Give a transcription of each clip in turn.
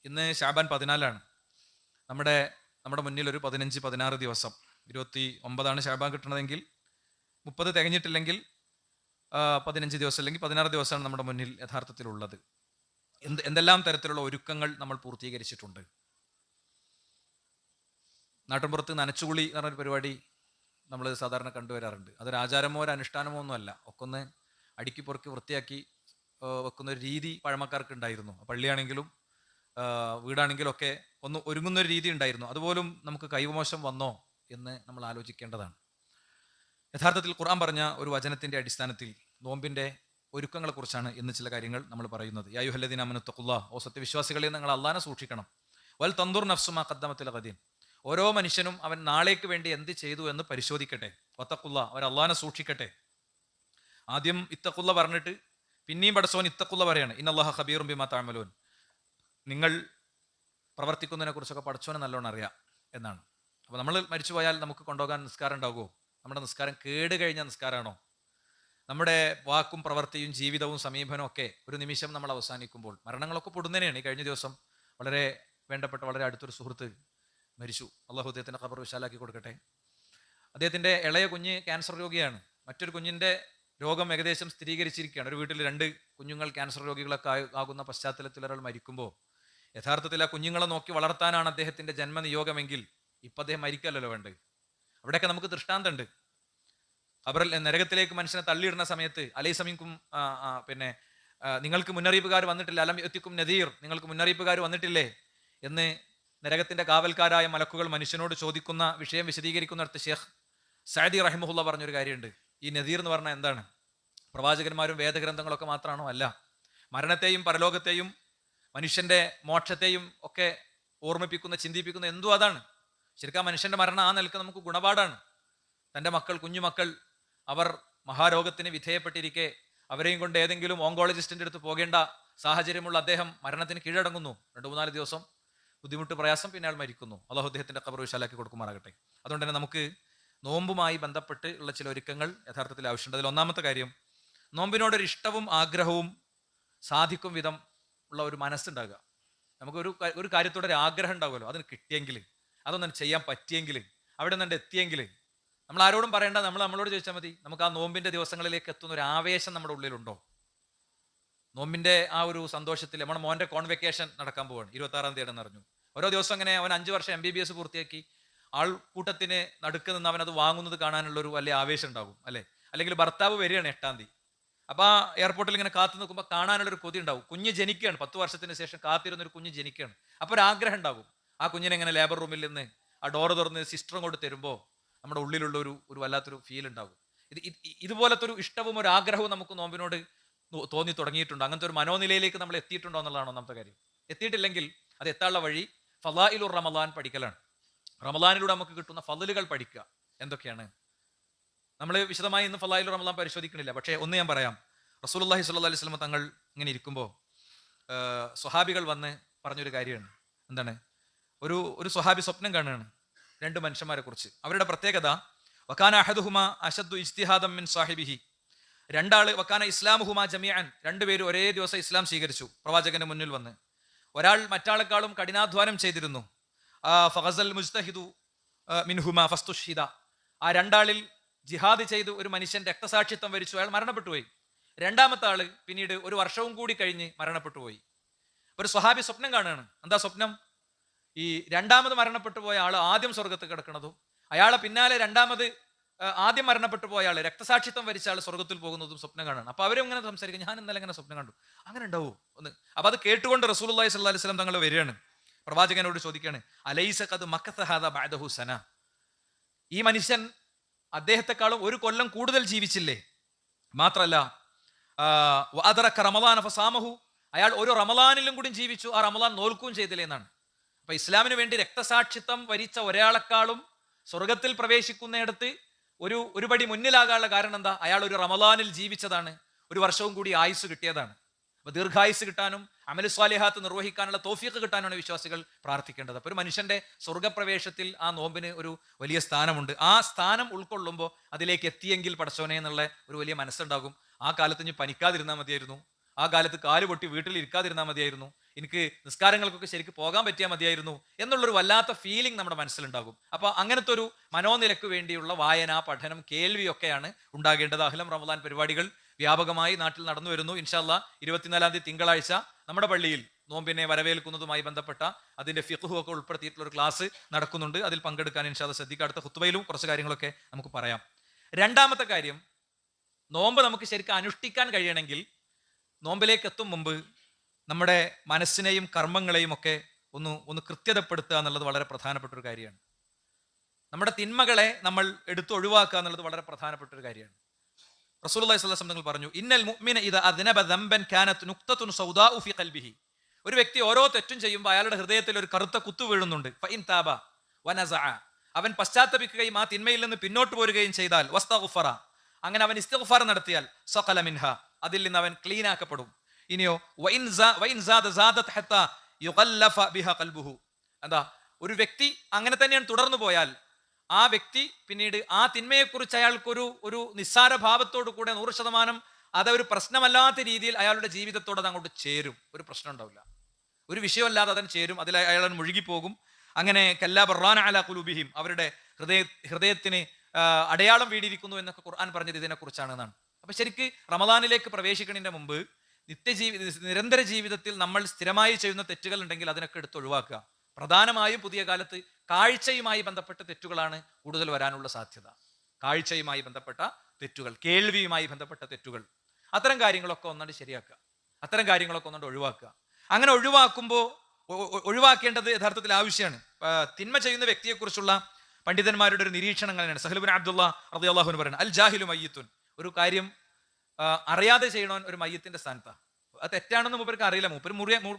ഇന്ന് ശാബാൻ 14 നമ്മുടെ നമ്മുടെ മുന്നിൽ ഒരു 15-16 ദിവസം, 29 ശാബാൻ കിട്ടണതെങ്കിൽ 30 തികഞ്ഞിട്ടില്ലെങ്കിൽ 15 ദിവസം അല്ലെങ്കിൽ 16 ദിവസമാണ് നമ്മുടെ മുന്നിൽ യഥാർത്ഥത്തിലുള്ളത്. എന്തെല്ലാം തരത്തിലുള്ള ഒരുക്കങ്ങൾ നമ്മൾ പൂർത്തീകരിച്ചിട്ടുണ്ട്. നാട്ടിൻപുറത്ത് നനച്ചുകുളി എന്ന് പറഞ്ഞൊരു പരിപാടി നമ്മൾ സാധാരണ കണ്ടുവരാറുണ്ട്. അതൊരു ആചാരമോ ഒരു അനുഷ്ഠാനമോ ഒന്നുമല്ല. ഒക്കെ ഒന്ന് അടുക്കി പൊറുക്കി വൃത്തിയാക്കി വെക്കുന്ന ഒരു രീതി പഴമക്കാർക്ക് ഉണ്ടായിരുന്നു. പള്ളിയാണെങ്കിലും വീടാണെങ്കിലും ഒക്കെ ഒന്ന് ഒരുങ്ങുന്നൊരു രീതി ഉണ്ടായിരുന്നു. അതുപോലും നമുക്ക് കൈമോശം വന്നോ എന്ന് നമ്മൾ ആലോചിക്കേണ്ടതാണ്. യഥാർത്ഥത്തിൽ ഖുർആൻ പറഞ്ഞ ഒരു വചനത്തിന്റെ അടിസ്ഥാനത്തിൽ നോമ്പിന്റെ ഒരുക്കങ്ങളെക്കുറിച്ചാണ് ഇന്ന് ചില കാര്യങ്ങൾ നമ്മൾ പറയുന്നത്. യാ അയ്യുഹല്ലദീന ആമനൂ തഖുല്ലാഹ്, ഓ സത്യവിശ്വാസികളെ നിങ്ങൾ അള്ളാഹനെ സൂക്ഷിക്കണം. വൽ തൻദുർ നഫ്സു മാ ഖദ്ദമത് ലഗദിൻ, ഓരോ മനുഷ്യനും അവൻ നാളേക്ക് വേണ്ടി എന്ത് ചെയ്തു എന്ന് പരിശോധിക്കട്ടെ. വത്തഖുല്ലാഹ്, അവർ അള്ളാഹനെ സൂക്ഷിക്കട്ടെ. ആദ്യം ഇത്തഖുല്ല പറഞ്ഞിട്ട് പിന്നെയും പടച്ചോൻ ഇത്തഖുല്ല പറയാണ്, ഇന്നല്ലാഹ ഖബീറും ബിമാ തഅമലൂൻ, നിങ്ങൾ പ്രവർത്തിക്കുന്നതിനെ കുറിച്ചൊക്കെ പടച്ചോനെ നല്ലോണം അറിയാം എന്നാണ്. അപ്പോൾ നമ്മൾ മരിച്ചു പോയാൽ നമുക്ക് കൊണ്ടുപോകാൻ നിസ്കാരം ഉണ്ടാകുമോ? നമ്മുടെ നിസ്കാരം കേട് കഴിഞ്ഞ നിസ്കാരമാണോ? നമ്മുടെ വാക്കും പ്രവൃത്തിയും ജീവിതവും സമീപനവും ഒക്കെ ഒരു നിമിഷം നമ്മൾ അവസാനിക്കുമ്പോൾ മരണങ്ങളൊക്കെ പൊടുന്നതിനെയാണ്. ഈ കഴിഞ്ഞ ദിവസം വളരെ വേണ്ടപ്പെട്ട വളരെ അടുത്തൊരു സുഹൃത്ത് മരിച്ചു. അള്ളാഹു അദ്ദേഹത്തിൻ്റെ ഖബർ വിശാലാക്കി കൊടുക്കട്ടെ. അദ്ദേഹത്തിൻ്റെ ഇളയ കുഞ്ഞ് ക്യാൻസർ രോഗിയാണ്. മറ്റൊരു കുഞ്ഞിൻ്റെ രോഗം ഏകദേശം സ്ഥിരീകരിച്ചിരിക്കുകയാണ്. ഒരു വീട്ടിൽ 2 കുഞ്ഞുങ്ങൾ ക്യാൻസർ രോഗികളൊക്കെ ആകുന്ന പശ്ചാത്തലത്തിൽ ഒരാൾ മരിക്കുമ്പോൾ യഥാർത്ഥത്തിൽ ആ കുഞ്ഞുങ്ങളെ നോക്കി വളർത്താനാണ് അദ്ദേഹത്തിൻ്റെ ജന്മനിയോഗമെങ്കിൽ ഇപ്പം അദ്ദേഹം മരിക്കല്ലോ വേണ്ടത്. അവിടെയൊക്കെ നമുക്ക് ദൃഷ്ടാന്തമുണ്ട്. ഖബറിൽ നരകത്തിലേക്ക് മനുഷ്യനെ തള്ളിയിടുന്ന സമയത്ത് അലൈസമിക്കും നിങ്ങൾക്ക് മുന്നറിയിപ്പുകാർ വന്നിട്ടില്ല, അലം യത്തിക്കും നദീർ, നിങ്ങൾക്ക് മുന്നറിയിപ്പുകാർ വന്നിട്ടില്ലേ എന്ന് നരകത്തിന്റെ കാവൽക്കാരായ മലക്കുകൾ മനുഷ്യനോട് ചോദിക്കുന്ന വിഷയം വിശദീകരിക്കുന്നിടത്ത് ഷേഖ് സഅദി റഹിമഹുല്ല പറഞ്ഞൊരു കാര്യമുണ്ട്. ഈ നദീർ എന്ന് പറഞ്ഞാൽ എന്താണ്? പ്രവാചകന്മാരും വേദഗ്രന്ഥങ്ങളൊക്കെ മാത്രമാണോ? അല്ല. മരണത്തെയും പരലോകത്തെയും മനുഷ്യന്റെ മോക്ഷത്തെയും ഒക്കെ ഓർമ്മിപ്പിക്കുന്ന ചിന്തിപ്പിക്കുന്ന എന്തോ അതാണ്. ശരിക്കും മനുഷ്യന്റെ മരണം ആ നിലക്ക് നമുക്ക് ഗുണപാഠാണ്. തൻ്റെ മക്കൾ, കുഞ്ഞുമക്കൾ, അവർ മഹാരോഗത്തിന് വിധേയപ്പെട്ടിരിക്കെ അവരെയും കൊണ്ട് ഏതെങ്കിലും ഓങ്കോളജിസ്റ്റിന്റെ അടുത്ത് പോകേണ്ട സാഹചര്യമുള്ള അദ്ദേഹം മരണത്തിന് കീഴടങ്ങുന്നു. 2-3 ദിവസം ബുദ്ധിമുട്ട്, പ്രയാസം, പിന്നെ അയാൾ മരിക്കുന്നു. അല്ലാഹു അദ്ദേഹത്തിന്റെ ഖബർ വിശാലാക്കി കൊടുക്കുമാറാകട്ടെ. അതുകൊണ്ട് തന്നെ നമുക്ക് നോമ്പുമായി ബന്ധപ്പെട്ട് ഉള്ള ചില ഒരുക്കങ്ങൾ യഥാർത്ഥത്തിൽ ആവശ്യമുണ്ട്. അതിൽ ഒന്നാമത്തെ കാര്യം, നോമ്പിനോടൊരു ഇഷ്ടവും ആഗ്രഹവും സാധിക്കും വിധം ഉള്ള ഒരു മനസ്സുണ്ടാകുക. നമുക്ക് ഒരു കാര്യത്തോടെ ഒരു ആഗ്രഹം ഉണ്ടാകുമല്ലോ, അതിന് കിട്ടിയെങ്കിൽ, അതൊന്നും ചെയ്യാൻ പറ്റിയെങ്കിൽ, അവിടെ നിന്ന് എത്തിയെങ്കിൽ, നമ്മൾ ആരോടും പറയേണ്ട, നമ്മളോട് ചോദിച്ചാൽ മതി. നമുക്ക് ആ നോമ്പിന്റെ ദിവസങ്ങളിലേക്ക് എത്തുന്ന ഒരു ആവേശം നമ്മുടെ ഉള്ളിലുണ്ടോ? നോമ്പിന്റെ ആ ഒരു സന്തോഷത്തിൽ നമ്മുടെ മോന്റെ കോൺവെക്കേഷൻ നടക്കാൻ പോവാണ്, 26-ാം തീയതി എന്നറിഞ്ഞു. ഓരോ ദിവസം അങ്ങനെ അവൻ 5 വർഷം MBBS പൂർത്തിയാക്കി ആൾക്കൂട്ടത്തിന് നടുക്ക് നിന്ന് അവൻ അത് വാങ്ങുന്നത് കാണാനുള്ളൊരു വലിയ ആവേശം ഉണ്ടാകും, അല്ലെ? അല്ലെങ്കിൽ ഭർത്താവ് വരികയാണ് 8-ാം തീയതി. അപ്പൊ ആ എയർപോർട്ടിൽ ഇങ്ങനെ കാത്തു നിൽക്കുമ്പോൾ കാണാനുള്ളൊരു കൊതി ഉണ്ടാവും. കുഞ്ഞ് ജനിക്കുകയാണ്, 10 വർഷത്തിന് ശേഷം കാത്തിരുന്നൊരു കുഞ്ഞ് ജനിക്കുകയാണ്. അപ്പോൾ ഒരു ആഗ്രഹം ഉണ്ടാകും. ആ കുഞ്ഞിനെ ഇങ്ങനെ ലേബർ റൂമിൽ നിന്ന് ആ ഡോറ് തുറന്ന് സിസ്റ്ററും കൊണ്ട് തരുമ്പോൾ നമ്മുടെ ഉള്ളിലുള്ള ഒരു വല്ലാത്തൊരു ഫീൽ ഉണ്ടാകും. ഇതുപോലത്തെ ഒരു ഇഷ്ടവും ഒരു ആഗ്രഹവും നമുക്ക് നോമ്പിനോട് തോന്നി തുടങ്ങിയിട്ടുണ്ടോ? അങ്ങനത്തെ ഒരു മനോനിലയിലേക്ക് നമ്മൾ എത്തിയിട്ടുണ്ടോ എന്നുള്ളതാണ് ഒന്നാമത്തെ കാര്യം. എത്തിയിട്ടില്ലെങ്കിൽ അത് എത്താനുള്ള വഴി ഫളായിലുർ റമളാൻ പഠിക്കലാണ്. റമളാനിലൂടെ നമുക്ക് കിട്ടുന്ന ഫളലുകൾ പഠിക്കുക. എന്തൊക്കെയാണ്? നമ്മൾ വിശദമായി ഇന്ന് ഫളായിലുർ റമളാൻ പരിശോധിക്കണില്ല. പക്ഷേ ഒന്ന് ഞാൻ പറയാം. റസൂലുള്ളാഹി സ്വല്ലല്ലാഹു അലൈഹി വസല്ലം തങ്ങൾ ഇങ്ങനെ ഇരിക്കുമ്പോൾ സ്വഹാബികൾ വന്ന് പറഞ്ഞൊരു കാര്യമാണ്. എന്താണ്? ഒരു സ്വഹാബി സ്വപ്നം കാണുകയാണ് 2 മനുഷ്യന്മാരെ കുറിച്ച്. അവരുടെ പ്രത്യേകത, വക്കാന അഹദുഹുമാ അശദ്ദു ഇജ്തിഹാദൻ മിൻ സാഹിബിഹി, 2 ആള് വക്കാന ഇസ്ലാമുഹുമാ ജമീഅൻ, 2 പേര് ഒരേ ദിവസം ഇസ്ലാം സ്വീകരിച്ചു പ്രവാചകന്റെ മുന്നിൽ വന്ന്. ഒരാൾ മറ്റാളെക്കാളും കഠിനാധ്വാനം ചെയ്തിരുന്നു. ഫഗസൽ മുജ്തഹിദു മിൻഹുമാ ഫസ്തുഷ്ഹിദ, ആ 2 ആളിൽ ജിഹാദ് ചെയ്ത് ഒരു മനുഷ്യൻ രക്തസാക്ഷിത്വം വരിച്ചു, അയാൾ മരണപ്പെട്ടുപോയി. 2ാമത്തെ ആള് പിന്നീട് 1 വർഷവും കൂടി കഴിഞ്ഞ് മരണപ്പെട്ടുപോയി. ഒരു സ്വഹാബി സ്വപ്നം കാണുകയാണ്. എന്താ സ്വപ്നം? ഈ 2ാമത് മരണപ്പെട്ടു പോയ ആള് ആദ്യം സ്വർഗത്ത് കിടക്കുന്നതും അയാളെ പിന്നാലെ 2ാമത് ആദ്യം മരണപ്പെട്ടു പോയ ആള് രക്തസാക്ഷിത്വം വരിച്ച ആൾ സ്വർഗത്തിൽ പോകുന്നതും സ്വപ്നം കാണാണ്. അപ്പൊ അവരും ഇങ്ങനെ സംസാരിക്കും, ഞാൻ ഇന്നലെ ഇങ്ങനെ സ്വപ്നം കണ്ടു, അങ്ങനെ ഉണ്ടാവോ ഒന്ന്? അപ്പൊ അത് കേട്ടുകൊണ്ട് റസൂലുള്ളാഹി സ്വല്ലല്ലാഹി അലൈഹി വസല്ലം തങ്ങൾ വരികയാണ്, പ്രവാചകനോട് ചോദിക്കുകയാണ്, അലൈസ ഖദ് മക്കസ ഹാദാ ബഅദഹു സന, ഈ മനുഷ്യൻ അദ്ദേഹത്തെക്കാളും 1 കൊല്ലം കൂടുതൽ ജീവിച്ചില്ലേ? മാത്രല്ല വഅദറക റമളാന ഫസാമഹു, അയാൾ 1 റമളാനിലും കൂടി ജീവിച്ചു, ആ റമളാൻ നോൽക്കുകയും ചെയ്തില്ലേ എന്നാണ്. അപ്പൊ ഇസ്ലാമിന് വേണ്ടി രക്തസാക്ഷിത്വം വരിച്ച ഒരാളെക്കാളും സ്വർഗത്തിൽ പ്രവേശിക്കുന്നിടത്ത് ഒരു പടി മുന്നിലാകാനുള്ള കാരണം എന്താ? അയാൾ 1 റമളാനിൽ ജീവിച്ചതാണ്, 1 വർഷവും കൂടി ആയുസ് കിട്ടിയതാണ്. അപ്പൊ ദീർഘായുസ് കിട്ടാനും അമലു സ്വാലിഹാത്ത് നിർവഹിക്കാനുള്ള തൗഫീഖ് കിട്ടാനാണ് വിശ്വാസികൾ പ്രാർത്ഥിക്കേണ്ടത്. അപ്പൊ ഒരു മനുഷ്യന്റെ സ്വർഗപ്രവേശത്തിൽ ആ നോമ്പിന് ഒരു വലിയ സ്ഥാനമുണ്ട്. ആ സ്ഥാനം ഉൾക്കൊള്ളുമ്പോൾ അതിലേക്ക് എത്തിയെങ്കിൽ പടച്ചോനെ എന്നുള്ള ഒരു വലിയ മനസ്സുണ്ടാകും. ആ കാലത്ത് ഇനി പനിക്കാതിരുന്നാൽ മതിയായിരുന്നു, ആ കാലത്ത് കാല് പൊട്ടി വീട്ടിൽ ഇരിക്കാതിരുന്നാൽ മതിയായിരുന്നു, എനിക്ക് നിസ്കാരങ്ങൾക്കൊക്കെ ശരിക്കും പോകാൻ പറ്റിയാൽ മതിയായിരുന്നു എന്നുള്ളൊരു വല്ലാത്ത ഫീലിംഗ് നമ്മുടെ മനസ്സിലുണ്ടാകും. അപ്പോൾ അങ്ങനത്തെ ഒരു മനോനിലക്ക് വേണ്ടിയുള്ള വായന, പഠനം, കേൾവിയൊക്കെയാണ് ഉണ്ടാകേണ്ടത്. അഹ്ലം റമദാൻ പരിപാടികൾ വ്യാപകമായി നാട്ടിൽ നടന്നു വരുന്നു. ഇൻഷാ അല്ലാഹ് 24-ാം തീയതി തിങ്കളാഴ്ച നമ്മുടെ പള്ളിയിൽ നോമ്പിനെ വരവേൽക്കുന്നതുമായി ബന്ധപ്പെട്ട അതിന്റെ ഫിഖ്ഹു ഒക്കെ ഉൾപ്പെടുത്തിയിട്ടുള്ള ഒരു ക്ലാസ് നടക്കുന്നുണ്ട്. അതിൽ പങ്കെടുക്കാൻ ഇൻഷാ അല്ലാഹ് ശ്രദ്ധിക്കുക. അടുത്ത ഖുത്ബയിലും കുറച്ച് കാര്യങ്ങളൊക്കെ നമുക്ക് പറയാം. രണ്ടാമത്തെ കാര്യം, നോമ്പ് നമുക്ക് ശരിക്കും അനുഷ്ഠിക്കാൻ കഴിയണമെങ്കിൽ നോമ്പിലേക്ക് എത്തും മുമ്പ് നമ്മുടെ മനസ്സിനെയും കർമ്മങ്ങളെയും ഒക്കെ ഒന്ന് കൃത്യതപ്പെടുത്തുക എന്നുള്ളത് വളരെ പ്രധാനപ്പെട്ട ഒരു കാര്യമാണ്. നമ്മുടെ തിന്മകളെ നമ്മൾ എടുത്ത് ഒഴിവാക്കുക എന്നുള്ളത് വളരെ പ്രധാനപ്പെട്ട ഒരു കാര്യമാണ്. റസൂലുള്ളാഹി സ്വല്ലല്ലാഹു അലൈഹി വസല്ലം പറഞ്ഞു, ഇന്നൽ മുഅ്മിന ഇദാ അദ്നബ ദംബൻ കാനത് നുക്തത്തുൻ സൗദാഉ ഫി ഖൽബിഹി. ഒരു വ്യക്തി ഓരോ തെറ്റും ചെയ്യുമ്പോൾ അയാളുടെ ഹൃദയത്തിൽ ഒരു കറുത്ത കുത്തു വീഴുന്നുണ്ട്. ഫഇൻ താബ വനസഅ, അവൻ പശ്ചാത്തപിക്കുകയും ആ തിന്മയിൽ നിന്ന് പിന്നോട്ട് പോരുകയും ചെയ്താൽ, വസ്തഗ്ഫറ, അങ്ങനെ അവൻ ഇസ്തിഗ്ഫാർ നടത്തിയാൽ, സഖല മിൻഹ, അതിൽ നിന്ന് അവൻ ക്ലീൻ ആക്കപ്പെടും. ഇനിയോ വഇൻ സാദ സാദത് ഹത്താ യുഗല്ലഫ ബിഹ ഖൽബുഹു, എന്താ, ഒരു വ്യക്തി അങ്ങനെ തന്നെയാണ് തുടർന്നു പോയാൽ ആ വ്യക്തി പിന്നീട് ആ തിന്മയെക്കുറിച്ച് അയാൾക്കൊരു ഒരു നിസ്സാര ഭാവത്തോടു കൂടെ 100% അതൊരു പ്രശ്നമല്ലാത്ത രീതിയിൽ അയാളുടെ ജീവിതത്തോട് അത് അങ്ങോട്ട് ചേരും. ഒരു പ്രശ്നം ഉണ്ടാവില്ല, ഒരു വിഷയമല്ലാതെ അതിന് ചേരും, അതിൽ അയാൾ മുഴുകിപ്പോകും. അങ്ങനെ കല്ലാ ബർറാന അലാ ഖുലൂബിഹിം, അവരുടെ ഹൃദയത്തിന് അടയാളം വീണിരിക്കുന്നു എന്നൊക്കെ ഖുർആൻ പറഞ്ഞത് ഇതിനെക്കുറിച്ചാണ് എന്നാണ്. അപ്പൊ ശരിക്ക് റമദാനിലേക്ക് പ്രവേശിക്കുന്നതിന്റെ മുമ്പ് നിരന്തര ജീവിതത്തിൽ നമ്മൾ സ്ഥിരമായി ചെയ്യുന്ന തെറ്റുകൾ ഉണ്ടെങ്കിൽ അതിനൊക്കെ എടുത്ത് ഒഴിവാക്കുക. പ്രധാനമായും പുതിയ കാലത്ത് കാഴ്ചയുമായി ബന്ധപ്പെട്ട തെറ്റുകളാണ് കൂടുതൽ വരാനുള്ള സാധ്യത. കാഴ്ചയുമായി ബന്ധപ്പെട്ട തെറ്റുകൾ, കേൾവിയുമായി ബന്ധപ്പെട്ട തെറ്റുകൾ, അത്തരം കാര്യങ്ങളൊക്കെ ഒന്നുകൊണ്ട് ശരിയാക്കുക, അത്തരം കാര്യങ്ങളൊക്കെ ഒന്നുകൊണ്ട് ഒഴിവാക്കുക. അങ്ങനെ ഒഴിവാക്കേണ്ടത് യഥാർത്ഥത്തിൽ ആവശ്യമാണ്. തിന്മ ചെയ്യുന്ന വ്യക്തിയെക്കുറിച്ചുള്ള പണ്ഡിതന്മാരുടെ ഒരു നിരീക്ഷണം അങ്ങനെയാണ്. സഹൽ ഇബ്നു അബ്ദുല്ലാഹ് റളിയല്ലാഹു അൻഹു പറയുന്നത്, അൽ ജാഹിലു മയ്യിത്തുൻ, ഒരു കാര്യം അറിയാതെ ചെയ്യണവൻ ഒരു മയ്യത്തിന്റെ സ്ഥാനത്താണ്. അത് തെറ്റാണെന്ന് മൂപ്പർക്ക് അറിയില്ല, മൂപ്പര്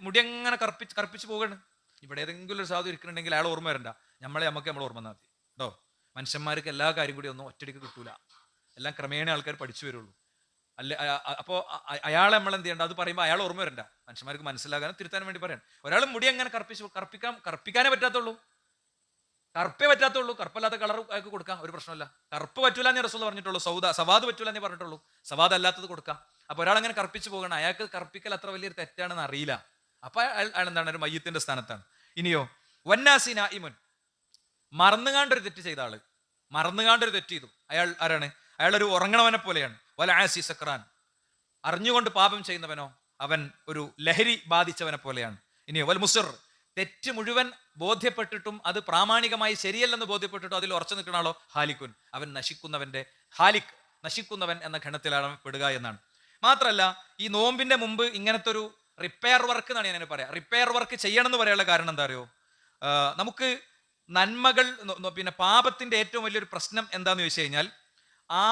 മുടി അങ്ങനെ കറുപ്പിച്ച് പോകണം. ഇവിടെ ഏതെങ്കിലും ഒരു സാധു ഇരിക്കുന്നുണ്ടെങ്കിൽ അയാൾ ഓർമ്മ വരണ്ട, നമുക്ക് ഓർമ്മ വന്നാൽ മതി കേട്ടോ. മനുഷ്യന്മാർക്ക് എല്ലാ കാര്യം കൂടി ഒന്നും ഒറ്റടിക്ക് കിട്ടൂല, എല്ലാം ക്രമേണ ആൾക്കാർ പഠിച്ചു വരുള്ളൂ. അപ്പോൾ അയാളെ നമ്മൾ എന്ത് ചെയ്യേണ്ട, അത് പറയുമ്പോൾ അയാൾ ഓർമ്മ വരണ്ട, മനുഷ്യന്മാർക്ക് മനസ്സിലാകാനും തിരുത്താനും വേണ്ടി പറയാം. ഒരാൾ മുടി അങ്ങനെ കറുപ്പിക്കാനേ പറ്റാത്തുള്ളൂ, കറുപ്പേ പറ്റാത്തുള്ളൂ, കറുപ്പല്ലാത്ത കളർ അയാൾക്ക് കൊടുക്കാം, ഒരു പ്രശ്നമല്ല. കറുപ്പ് പറ്റൂല എന്നേ റസൂൽ പറഞ്ഞിട്ടുള്ളൂ, സവാദ് പറ്റൂല എന്നേ പറഞ്ഞിട്ടുള്ളൂ, സവാദ് അല്ലാത്തത് കൊടുക്കാം. അപ്പൊ ഒരാൾ അങ്ങനെ കറുപ്പിച്ച് പോകണം, അയാൾക്ക് കറുപ്പിക്കൽ അത്ര വലിയൊരു തെറ്റാണെന്ന് അറിയില്ല, അപ്പൊ അയാൾ എന്താണ്, ഒരു മയ്യത്തിന്റെ സ്ഥാനത്താണ്. ഇനിയോ വന്നാസി നായിമുൻ, മറന്നുകാണ്ടൊരു തെറ്റ് ചെയ്ത ആള്, മറന്നുകാണ്ടൊരു തെറ്റ് ചെയ്തു, അയാൾ ആരാണ്? അയാൾ ഒരു ഉറങ്ങണവനെ പോലെയാണ്. വല ആസി സക്രാൻ, അറിഞ്ഞുകൊണ്ട് പാപം ചെയ്യുന്നവനോ അവൻ ഒരു ലഹരി ബാധിച്ചവനെ പോലെയാണ്. ഇനിയോ വൽ മുസിർ, തെറ്റ് മുഴുവൻ ബോധ്യപ്പെട്ടിട്ടും അത് പ്രാമാണികമായി ശരിയല്ലെന്ന് ബോധ്യപ്പെട്ടിട്ടും അതിൽ ഉറച്ചു നിൽക്കുന്ന ആളോ ഹാലിക്കുൻ, അവൻ നശിക്കുന്നവൻ എന്ന ഗണത്തിലാണ് പെടുക എന്നാണ്. മാത്രമല്ല ഈ നോമ്പിന്റെ മുമ്പ് ഇങ്ങനത്തെ ഒരു റിപ്പയർ വർക്ക് എന്നാണ് ഞാൻ പറയാം. റിപ്പയർ വർക്ക് ചെയ്യണം എന്ന് പറയാനുള്ള കാരണം എന്താ അറിയോ? നമുക്ക് നന്മകൾ, പിന്നെ പാപത്തിന്റെ ഏറ്റവും വലിയൊരു പ്രശ്നം എന്താന്ന് ചോദിച്ചു കഴിഞ്ഞാൽ, ആ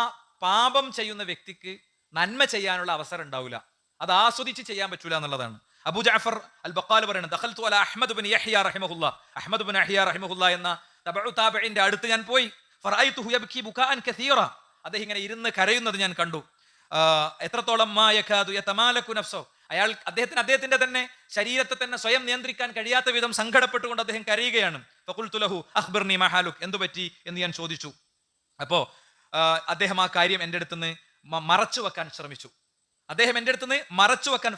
പാപം ചെയ്യുന്ന വ്യക്തിക്ക് നന്മ ചെയ്യാനുള്ള അവസരം ഉണ്ടാവില്ല, അത് ആസ്വദിച്ച് ചെയ്യാൻ പറ്റൂല എന്നുള്ളതാണ്. അബൂ ജഅഫർ അൽ ബഖാൽ പറയുന്നത്, ദഖൽതു അലാ അഹ്മദ് ഇബ്നു യഹ്യ റഹിമഹുല്ലാഹ്, അഹ്മദ് ഇബ്നു യഹ്യ റഹിമഹുല്ലാഹ് എന്ന തബഉ താബിഈന്റെ അടുത്ത് ഞാൻ പോയി. ഫറഅയ്തുഹു യബ്കി ബുകാഅൻ കസീറ, അദ്ദേഹം ഇങ്ങനെ ഇരുന്ന് കരയുന്നത് ഞാൻ കണ്ടു. എത്രത്തോളം മാ യകാദു യതമാലകു നഫ്സു, അദ്ദേഹത്തിന്റെ തന്നെ ശരീരത്തെ തന്നെ സ്വയം നിയന്ത്രിക്കാൻ കഴിയാത്ത വിധം സങ്കടപ്പെട്ടുകൊണ്ട് അദ്ദേഹം കരയുകയാണ്. ഫഖുൽതു ലഹു അഖ്ബിർനി മാ ഹാലുക്, എന്തു പറ്റി എന്ന് ഞാൻ ചോദിച്ചു. അപ്പോ അദ്ദേഹം ആ കാര്യം എൻ്റെ അടുത്ത് നിന്ന് മറച്ചു വെക്കാൻ ശ്രമിച്ചു. അദ്ദേഹം എൻ്റെ അടുത്ത് നിന്ന് മറച്ചു വെക്കാൻ,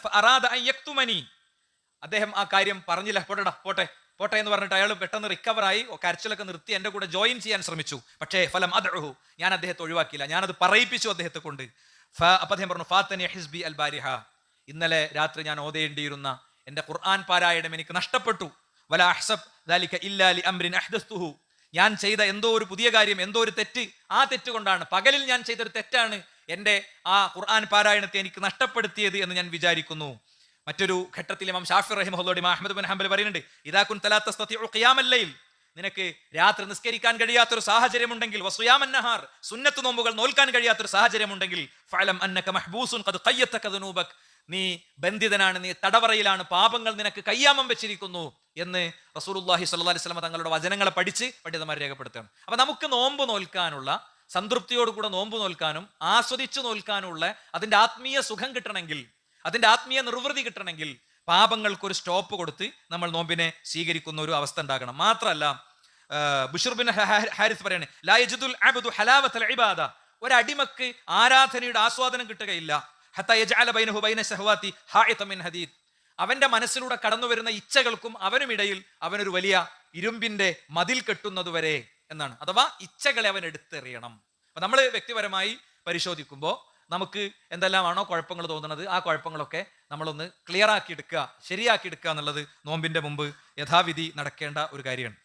അദ്ദേഹം ആ കാര്യം പറഞ്ഞില്ല. പോട്ടെ എന്ന് പറഞ്ഞിട്ട് അയാൾ പെട്ടെന്ന് റിക്കവറായി കരച്ചിലൊക്കെ നിർത്തി എൻ്റെ കൂടെ ജോയിൻ ചെയ്യാൻ ശ്രമിച്ചു. പക്ഷേ ഫലം അദ്ഉഹു, ഞാൻ അദ്ദേഹത്തെ ഒഴിവാക്കിയില്ല, ഞാനത് പറയിപ്പിച്ചു അദ്ദേഹത്തെ കൊണ്ട്. അപ്പൊ അദ്ദേഹം പറഞ്ഞു, ഫാത്തനി ഹിസ്ബി അൽ ബാരിഹ, ഇന്നലെ രാത്രി ഞാൻ ഓതേണ്ടിയിരുന്ന എൻ്റെ ഖുർആൻ പാരായണം എനിക്ക് നഷ്ടപ്പെട്ടു. വല അഹ്സബ് ദാലിക ഇല്ലാ ലി അംരിൻ അഹ്ദസ്തുഹു, ഞാൻ ചെയ്ത എന്തോ ഒരു പുതിയ കാര്യം, എന്തോ ഒരു തെറ്റ്, ആ തെറ്റ് കൊണ്ടാണ്, പകലിൽ ഞാൻ ചെയ്തൊരു തെറ്റാണ് എൻ്റെ ആ ഖുർആൻ പാരായണത്തെ എനിക്ക് നഷ്ടപ്പെടുത്തിയത് എന്ന് ഞാൻ വിചാരിക്കുന്നു. മറ്റൊരു ഘട്ടത്തിൽ ഇമാം ഷാഫി റഹിമഹുല്ലാഹി അഹ്മദ് ബിൻ ഹംബൽ പറയുന്നുണ്ട്, ഇദാ കുൻത ലാ തസ്തതിഉ ഖിയാമൽ ലൈൽ, നിനക്ക് രാത്രി നിസ്കരിക്കാൻ കഴിയാത്തൊരു സാഹചര്യം ഉണ്ടെങ്കിൽ, വസുയാമൻ നഹാർ, സുന്നത്ത് നോമ്പുകൾ നോൽക്കാൻ കഴിയാത്തൊരു സാഹചര്യം ഉണ്ടെങ്കിൽ, ഫഅലം അന്നക മഹ്ബൂസുൻ ഖദ് ഖയ്യതക ദുനൂബക്, നീ ബന്ധിതനാണ്, നീ തടവറയിലാണ്, പാപങ്ങൾ നിനക്ക് കയ്യാമം വെച്ചിരിക്കുന്നു എന്ന് റസൂലുള്ളാഹി സ്വല്ലല്ലാഹി അലൈഹി വസല്ലം തങ്ങളുടെ വചനങ്ങളെ പഠിച്ച് പണ്ഡിതന്മാർ രേഖപ്പെടുത്തുകയാണ്. അപ്പൊ നമുക്ക് നോമ്പ് നോൽക്കാനുള്ള, സംതൃപ്തിയോടുകൂടെ നോമ്പ് നോൽക്കാനും ആസ്വദിച്ചു നോൽക്കാനുള്ള അതിന്റെ ആത്മീയ സുഖം കിട്ടണമെങ്കിൽ, അതിന്റെ ആത്മീയ നിർവൃതി കിട്ടണമെങ്കിൽ പാപങ്ങൾക്കൊരു സ്റ്റോപ്പ് കൊടുത്ത് നമ്മൾ നോമ്പിനെ സ്വീകരിക്കുന്ന ഒരു അവസ്ഥ ഉണ്ടാകണം. മാത്രമല്ല ബുശ്ർ ബിൻ ഹാരിസ് പറയാണ്, ലാ യജിദുൽ അബ്ദു ഹലാവത്തൽ ഇബാദ, ഒരടിമക്ക് ആരാധനയുടെ ആസ്വാദനം കിട്ടുകയില്ല, ഹത്താ യജ്അല ബൈനഹു ബൈന ശഹവാതി ഹായിത മിൻ ഹദീദ്, അവന്റെ മനസ്സിലൂടെ കടന്നു വരുന്ന ഇച്ഛകൾക്കും അവനുമിടയിൽ അവനൊരു വലിയ ഇരുമ്പിന്റെ മതിൽ കെട്ടുന്നതുവരെ എന്നാണ്. അഥവാ ഇച്ഛകളെ അവൻ എടുത്തെറിയണം. അപ്പൊ നമ്മൾ വ്യക്തിപരമായി പരിശോധിക്കുമ്പോൾ നമുക്ക് എന്തെല്ലാമാണോ കുഴപ്പങ്ങൾ തോന്നുന്നത്, ആ കുഴപ്പങ്ങളൊക്കെ നമ്മളൊന്ന് ക്ലിയർ ആക്കി എടുക്കുക, ശരിയാക്കി എടുക്കുക എന്നുള്ളത് നോമ്പിന്റെ മുമ്പ് യഥാവിധി നടക്കേണ്ട ഒരു കാര്യമാണ്.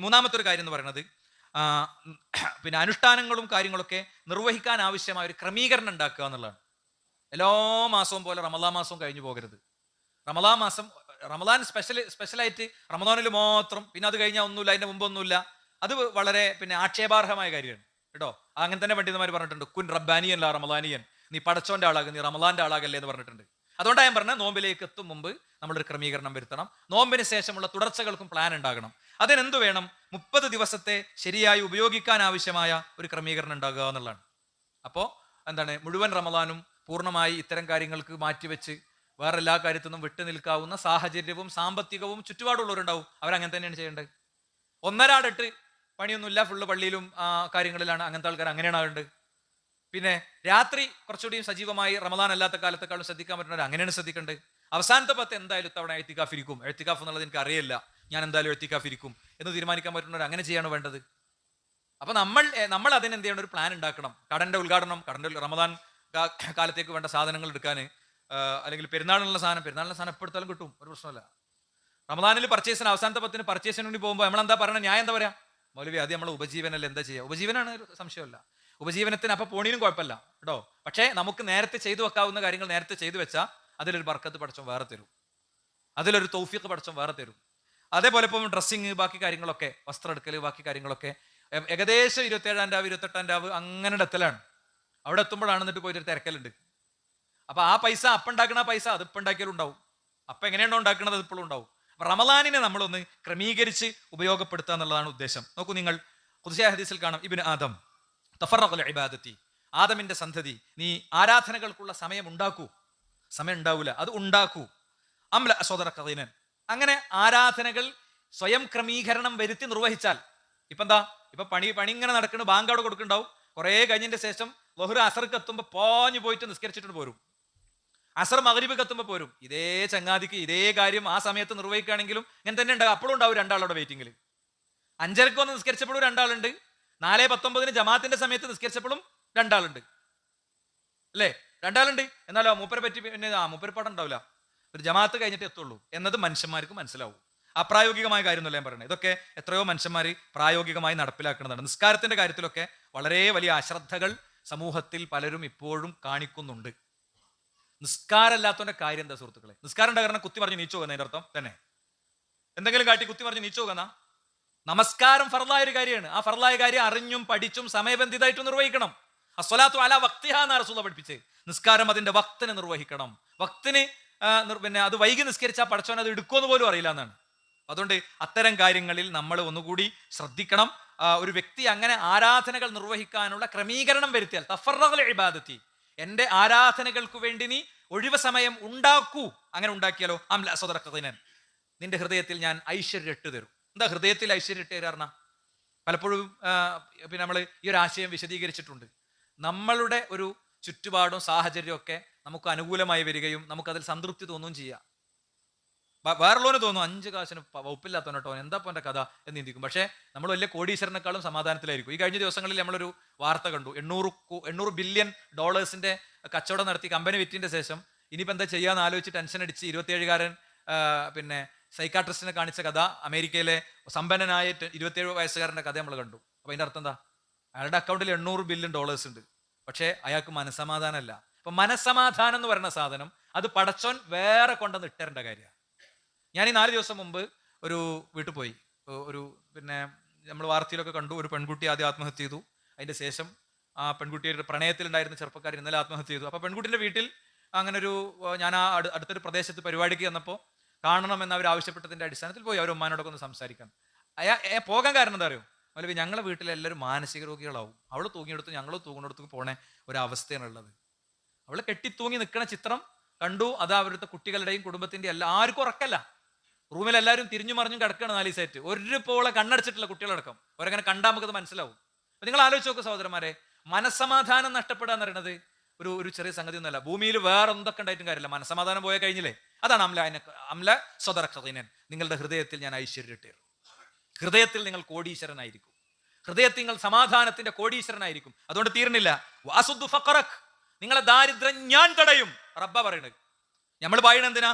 മൂന്നാമത്തെ ഒരു കാര്യം എന്ന് പറയുന്നത് പിന്നെ അനുഷ്ഠാനങ്ങളും കാര്യങ്ങളൊക്കെ നിർവഹിക്കാൻ ആവശ്യമായ ഒരു ക്രമീകരണം ഉണ്ടാക്കുക എന്നുള്ളതാണ്. എല്ലാ മാസവും പോലെ റമദാൻ മാസവും കഴിഞ്ഞു പോകരുത്. റമദാൻ സ്പെഷ്യലായിട്ട് റമദാനിൽ മാത്രം, പിന്നെ അത് കഴിഞ്ഞാൽ ഒന്നുമില്ല, അതിന്റെ മുമ്പ് ഒന്നുമില്ല, അത് വളരെ ആക്ഷേപാർഹമായ കാര്യമാണ് കേട്ടോ. അങ്ങനെ തന്നെ പണ്ഡിതന്മാർ പറഞ്ഞിട്ടുണ്ട്, കുൻ റബ്ബാനിയൻ ലാ റമദാനിയൻ, നീ പടച്ചോന്റെ ആളാകും, നീ റമദാന്റെ ആളാകല്ലേ എന്ന് പറഞ്ഞിട്ടുണ്ട്. അതുകൊണ്ടാണ് ഞാൻ പറഞ്ഞത് നോമ്പിലേക്ക് എത്തും മുമ്പ് നമ്മളൊരു ക്രമീകരണം വരുത്തണം. നോമ്പിന് ശേഷമുള്ള തുടർച്ചകൾക്കും പ്ലാൻ ഉണ്ടാകണം. അതിനെന്ത് വേണം? 30 ദിവസത്തെ ശരിയായി ഉപയോഗിക്കാൻ ആവശ്യമായ ഒരു ക്രമീകരണം ഉണ്ടാകുക എന്നുള്ളതാണ്. അപ്പോൾ മുഴുവൻ റമദാനും പൂർണ്ണമായി ഇത്തരം കാര്യങ്ങൾക്ക് മാറ്റിവെച്ച് വേറെ എല്ലാ കാര്യത്തിൽ നിന്നും വിട്ടു നിൽക്കാവുന്ന സാഹചര്യവും സാമ്പത്തികവും ചുറ്റുപാടുള്ളവരുണ്ടാവും. അവരങ്ങനെ തന്നെയാണ് ചെയ്യേണ്ടത്. ഒന്നരാടിട്ട് പണിയൊന്നുമില്ല, ഫുള്ള് പള്ളിയിലും കാര്യങ്ങളിലാണ്, അങ്ങനത്തെ ആൾക്കാർ അങ്ങനെയാണ് ആവേണ്ടത്. പിന്നെ രാത്രി കുറച്ചുകൂടിയും സജീവമായി റമദാൻ അല്ലാത്ത കാലത്തെക്കാളും ശ്രദ്ധിക്കാൻ പറ്റുന്നവർ അങ്ങനെയാണ് ശ്രദ്ധിക്കേണ്ടത്. അവസാനത്തെ 10 എന്തായാലും ഇത്തവണ എഴുത്തിക്കാഫ് ഇരിക്കും, എഴുത്തിക്കാഫ് എന്നുള്ളത് എനിക്ക് അറിയില്ല, ഞാൻ എന്തായാലും എഴുത്തിക്കാഫ് ഇരിക്കും എന്ന് തീരുമാനിക്കാൻ പറ്റുന്നവർ അങ്ങനെ ചെയ്യാണ് വേണ്ടത്. അപ്പൊ നമ്മൾ അതിനെന്ത് ചെയ്യണം? ഒരു പ്ലാൻ ഉണ്ടാക്കണം. കടന്റെ റമദാൻ കാലത്തേക്ക് വേണ്ട സാധനങ്ങൾ എടുക്കാൻ, അല്ലെങ്കിൽ പെരുന്നാളിനുള്ള സാധനം എപ്പോഴത്താലും കിട്ടും, ഒരു പ്രശ്നമല്ല. റമദാനിൽ പർച്ചേസിന് അവസാനത്തെ 10 പർച്ചേസിന് വേണ്ടി പോകുമ്പോൾ നമ്മളെന്താ പറയണത്? ഞാൻ എന്താ പറയാ, മൗലവി അത് നമ്മളെ ഉപജീവനല്ലേ, എന്താ ചെയ്യുക? ഉപജീവനാണ്, ഒരു സംശയമല്ല. ഉപജീവനത്തിന് അപ്പൊ പോണീനും കുഴപ്പമില്ല കേട്ടോ. പക്ഷേ നമുക്ക് നേരത്തെ ചെയ്തു വെക്കാവുന്ന കാര്യങ്ങൾ നേരത്തെ ചെയ്തു വെച്ചാൽ അതിലൊരു ബർക്കത്ത് പടച്ചോൻ വേറെ തരും, അതിലൊരു തൗഫീഖ് പടച്ചോൻ വേറെ തരും. അതേപോലെ ഇപ്പം ഡ്രസ്സിങ്, ബാക്കി കാര്യങ്ങളൊക്കെ, വസ്ത്രം എടുക്കൽ, ബാക്കി കാര്യങ്ങളൊക്കെ ഏകദേശം 27-ാം രാവ് 28-ാം രാവ് അങ്ങനെ എത്തലാണ്. അവിടെ എത്തുമ്പോഴാണ് എന്നിട്ട് പോയിട്ട് തിരക്കലുണ്ട്. അപ്പൊ ആ പൈസ ഉണ്ടാക്കുന്ന പൈസ അതിപ്പോൾ ഉണ്ടാക്കിയാലും ഉണ്ടാവും, അപ്പൊ എങ്ങനെയാണോ ഉണ്ടാക്കുന്നത് അത് ഇപ്പോഴും ഉണ്ടാവും. അപ്പൊ റമദാനിനെ നമ്മളൊന്ന് ക്രമീകരിച്ച് ഉപയോഗപ്പെടുത്തുക എന്നുള്ളതാണ് ഉദ്ദേശം. നോക്കൂ, നിങ്ങൾ ഖുദ്സിയായ ഹദീസിൽ കാണാം, ഇബ്നു ആദം തഫറഖ ഇബാദത്തി, ആദമിന്റെ സന്തതി, നീ ആരാധനകൾക്കുള്ള സമയം ഉണ്ടാക്കൂ. സമയം ഉണ്ടാവൂല, അത് ഉണ്ടാക്കൂ. അംല സോദറ കദീനൻ, അങ്ങനെ ആരാധനകൾ സ്വയം ക്രമീകരണം വരുത്തി നിർവഹിച്ചാൽ, ഇപ്പൊ പണി ഇങ്ങനെ നടക്കുന്നു, ബാങ്ക് അവിടെ കൊടുക്കുന്നുണ്ടാവും, കുറെ കഴിഞ്ഞതിന്റെ ശേഷം ളുഹ്ർ അസർക്ക് എത്തുമ്പോൾ പോഞ്ഞു പോയിട്ട് നിസ്കരിച്ചിട്ട് പോരും, അസർ മഗ്രിബ് എത്തുമ്പോൾ പോരും. ഇതേ ചങ്ങാതിക്ക് ഇതേ കാര്യം ആ സമയത്ത് നിർവഹിക്കുകയാണെങ്കിലും ഇങ്ങനെ തന്നെ ഉണ്ടാകും. അപ്പോഴും ഉണ്ടാവും രണ്ടാളോടെ വെയിറ്റിംഗിൽ. 5:30 വന്ന് നിസ്കരിച്ചപ്പോഴും 2 ആളുണ്ട്, 4:19 ജമാഅത്തിന്റെ സമയത്ത് നിസ്കരിച്ചപ്പോഴും 2 ആളുണ്ട്, അല്ലേ? 2 ആളുണ്ട്. എന്നാലോ മൂപ്പരെ പറ്റി പിന്നെ മൂപ്പരപ്പാടം ഉണ്ടാവില്ല, ഒരു ജമാഅത്ത് കഴിഞ്ഞിട്ട് എത്തുള്ളൂ എന്നത് മനുഷ്യന്മാർക്ക് മനസ്സിലാവും. അപ്രായോഗികമായ കാര്യമൊന്നുമല്ല ഞാൻ പറയുന്നത്. ഇതൊക്കെ എത്രയോ മനുഷ്യന്മാർ പ്രായോഗികമായി നടപ്പിലാക്കുന്നതാണ്. നിസ്കാരത്തിന്റെ കാര്യത്തിലൊക്കെ വളരെ വലിയ അശ്രദ്ധകൾ സമൂഹത്തിൽ പലരും ഇപ്പോഴും കാണിക്കുന്നുണ്ട്. നിസ്കാരമില്ലാത്തവന്റെ കാര്യം എന്താ സുഹൃത്തുക്കളെ? നിസ്കാരം കാരണം കുത്തി മറിഞ്ഞ് നീച്ചു പോകുന്നതിന്റെ അർത്ഥം തന്നെ എന്തെങ്കിലും കാട്ടി കുത്തി മറിഞ്ഞ് നീച്ചു പോകുന്ന? നമസ്കാരം ഫർളായ ഒരു കാര്യമാണ്. ആ ഫർളായ കാര്യം അറിഞ്ഞും പഠിച്ചും സമയബന്ധിതമായിട്ട് നിർവഹിക്കണം. അസ്വലാത്തു അലാ വഖ്തിഹാ എന്നാ റസൂൽ പഠിപ്പിച്ച്. നിസ്കാരം അതിന്റെ വക്തിന് നിർവഹിക്കണം. വക്തിന് പിന്നെ അത് വൈകി നിസ്കരിച്ചാൽ പടച്ചോൻ അത് എടുക്കുമെന്ന് പോലും അറിയില്ല എന്നാണ്. അതുകൊണ്ട് അത്തരം കാര്യങ്ങളിൽ നമ്മൾ ഒന്നുകൂടി ശ്രദ്ധിക്കണം. ഒരു വ്യക്തി അങ്ങനെ ആരാധനകൾ നിർവഹിക്കാനുള്ള ക്രമീകരണം വരുത്തിയാൽ, തഫറഖൽ ഇബാദത്തി, എന്റെ ആരാധനകൾക്ക് വേണ്ടി നീ ഒഴിവ് സമയം ഉണ്ടാക്കൂ. അങ്ങനെ ഉണ്ടാക്കിയാലോ, അംല സദറഖതിനൻ, നിന്റെ ഹൃദയത്തിൽ ഞാൻ ഐശ്വര്യം ഇട്ട് തരും. എന്താ ഹൃദയത്തിൽ ഐശ്വര്യം ഇട്ട് തരാർന്ന? പലപ്പോഴും പിന്നെ നമ്മൾ ഈ ഒരു ആശയം വിശദീകരിച്ചിട്ടുണ്ട്. നമ്മളുടെ ഒരു ചുറ്റുപാടും സാഹചര്യവും ഒക്കെ നമുക്ക് അനുകൂലമായി വരികയും നമുക്കതിൽ സംതൃപ്തി തോന്നുകയും ചെയ്യാം. വേറുള്ളവന് തോന്നും 5 കാശിന് വകുപ്പില്ലാത്തവനോട്ടോ, എന്താ എൻ്റെ കഥ എന്ന് ചിന്തിക്കും. പക്ഷേ നമ്മൾ വലിയ കോടീശ്വരനേക്കാളും സമാധാനത്തിലായിരിക്കും. ഈ കഴിഞ്ഞ ദിവസങ്ങളിൽ നമ്മളൊരു വാർത്ത കണ്ടു, $800 ബില്യൺ കച്ചവടം നടത്തി കമ്പനി വിറ്റിന്റെ ശേഷം ഇനിയിപ്പോൾ എന്താ ചെയ്യാന്ന് ആലോചിച്ച് ടെൻഷൻ അടിച്ച് 27-കാരൻ പിന്നെ സൈക്കാട്രിസ്റ്റിനെ കാണിച്ച കഥ, അമേരിക്കയിലെ സമ്പന്നനായ 27 വയസ്സുകാരൻ്റെ കഥ നമ്മൾ കണ്ടു. അപ്പൊ അതിന്റെ അർത്ഥം എന്താ? അയാളുടെ അക്കൗണ്ടിൽ $800 ബില്യൺ ഉണ്ട്, പക്ഷേ അയാൾക്ക് മനസ്സമാധാനമല്ല. അപ്പൊ മനസ്സമാധാനം എന്ന് പറയുന്ന സാധനം അത് പടച്ചോൻ വേറെ കൊണ്ടുവന്ന് ഇട്ടേണ്ട കാര്യമാണ്. ഞാൻ ഈ 4 ദിവസം മുമ്പ് ഒരു വീട്ടിൽ പോയി. പിന്നെ നമ്മൾ വാർത്തയിലൊക്കെ കണ്ടു, ഒരു പെൺകുട്ടി ആദ്യം ആത്മഹത്യ ചെയ്തു. അതിന്റെ ശേഷം ആ പെൺകുട്ടിയുടെ പ്രണയത്തിലുണ്ടായിരുന്ന ചെറുപ്പക്കാർ ഇന്നലെ ആത്മഹത്യ ചെയ്തു. അപ്പൊ പെൺകുട്ടിന്റെ വീട്ടിൽ അങ്ങനെ ഞാൻ ആ അടുത്തൊരു പ്രദേശത്ത് പരിപാടിക്ക് ചെന്നപ്പോൾ കാണണമെന്ന് അവർ ആവശ്യപ്പെട്ടതിന്റെ അടിസ്ഥാനത്തിൽ പോയി. അവർ ഉമ്മാനോടൊക്കെ ഒന്ന് സംസാരിക്കാൻ പോകാൻ കാരണം എന്താ അറിയോ? അല്ലെങ്കിൽ ഞങ്ങളെ വീട്ടിലെ എല്ലാവരും മാനസിക രോഗികളാവും. അവള് തൂങ്ങിയെടുത്ത് ഞങ്ങൾ തൂങ്ങിയെടുത്ത് പോണ ഒരവസ്ഥയാണുള്ളത്. അവള് കെട്ടിത്തൂങ്ങി നിൽക്കുന്ന ചിത്രം കണ്ടു. അത് അവരുടെ കുട്ടികളുടെയും കുടുംബത്തിന്റെയും ആർക്കും ഉറക്കല്ല. റൂമിൽ എല്ലാവരും തിരിഞ്ഞു മറിഞ്ഞും കിടക്കുകയാണ് 4 സെറ്റ്. ഒരു പോളെ കണ്ണടച്ചിട്ടുള്ള കുട്ടികളടക്കം. അവരങ്ങനെ കണ്ടാൽ നമുക്കത് മനസ്സിലാവും. അപ്പൊ നിങ്ങൾ ആലോചിച്ച് നോക്കുക സഹോദരന്മാരെ, മനസ്സമാധാനം നഷ്ടപ്പെടുക എന്ന് പറയുന്നത് ഒരു ചെറിയ സംഗതി ഒന്നുമല്ല. ഭൂമിയിൽ വേറെ എന്തൊക്കെ ഉണ്ടായിട്ടും കാര്യമില്ല. മനസ്സമാധാനം പോയാൽ കഴിഞ്ഞില്ലേ? അതാണ് അംല സ്വദറഖിനൻ, നിങ്ങളുടെ ഹൃദയത്തിൽ ഞാൻ ഐശ്വര്യം ഇട്ടേറും. ഹൃദയത്തിൽ നിങ്ങൾ കോടീശ്വരനായിരിക്കും, ഹൃദയത്തിൽ നിങ്ങൾ സമാധാനത്തിന്റെ കോടീശ്വരനായിരിക്കും. അതുകൊണ്ട് തീർന്നില്ല, വാസുദ്ദു ഫഖറക്, നിങ്ങളെ ദാരിദ്ര്യം ഞാൻ തടയും. റബ്ബ പറയണത്. നമ്മൾ പായണത് എന്തിനാ?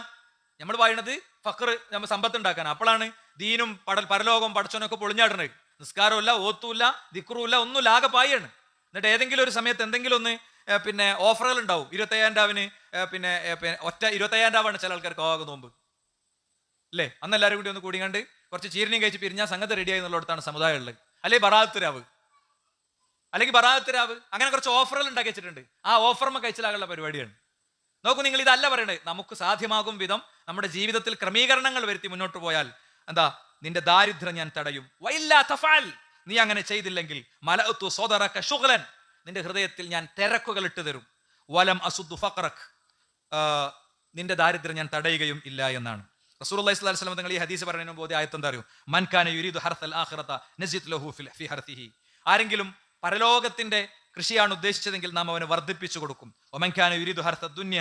നമ്മൾ പായണത് ഫഖർ, നമ്മൾ സമ്പത്ത് ഉണ്ടാക്കാൻ. അപ്പോഴാണ് ദീനും പരലോകവും പടച്ചോനൊക്കെ പൊളിഞ്ഞാടണത്. നിസ്കാരമില്ല, ഓത്തുമില്ല, ദിക്റുമില്ല, ഒന്നുമില്ല, ആകെ പായാണ്. എന്നിട്ട് ഏതെങ്കിലും ഒരു സമയത്ത് എന്തെങ്കിലും ഒന്ന് പിന്നെ ഓഫറുകൾ ഉണ്ടാവും. 25,000 രാവിന് പിന്നെ ഒറ്റ 25,000 രാവാണ് ചില ആൾക്കാർക്ക് ആകെ നോമ്പ് അല്ലേ. അന്ന് എല്ലാവരും കൂടി ഒന്ന് കൂടിയാണ്ട് കുറച്ച് ചീരണിയും കഴിച്ച് പിരിഞ്ഞാൽ സംഗതി റെഡിയായി എന്നുള്ളിടത്താണ് സമുദായം ഉള്ളത്. അല്ലെങ്കിൽ ബറാഅത്ത് രാവ് അങ്ങനെ കുറച്ച് ഓഫറുകൾ ഉണ്ടാക്കി വെച്ചിട്ടുണ്ട്. ആ ഓഫർമ കഴിച്ചിലാകുള്ള പരിപാടിയാണ്. നോക്കൂ, നിങ്ങൾ ഇതല്ല പറയണത്. നമുക്ക് സാധ്യമാകും വിധം നമ്മുടെ ജീവിതത്തിൽ ക്രമീകരണങ്ങൾ വരുത്തി മുന്നോട്ട് പോയാൽ എന്താ, നിന്റെ ദാരിദ്ര്യം ഞാൻ തടയും. വഇല്ലാ തഫഅൽ, നീ അങ്ങനെ ചെയ്തില്ലെങ്കിൽ മലഅതു സദറക ശുഗ്ലൻ, നിന്റെ ഹൃദയത്തിൽ ഞാൻ തിരക്കുകൾ ഇട്ട് തരും. വലം അസുദ്ദു ഫഖറക്, നിന്റെ ദാരിദ്ര്യം ഞാൻ തടയുകയും ഇല്ല എന്നാണ് റസൂലുള്ളാഹി സ്വല്ലല്ലാഹു അലൈഹി വസല്ലം തങ്ങൾ ഈ ഹദീസ് പറയുന്നതിന് മുമ്പ് ആയത്ത് എന്താ അറിയോ? മൻ കാന യുരീദു ഹർസൽ ആഖിറത നസിദ് ലഹു ഫി ഹർസിഹി, ആരെങ്കിലും പരലോകത്തിന്റെ കൃഷിയാണ് ഉദ്ദേശിച്ചതെങ്കിൽ നാം അവന് വർദ്ധിപ്പിച്ചു കൊടുക്കും. വമൻ കാന യുരീദു ഹർസ ദുനിയ,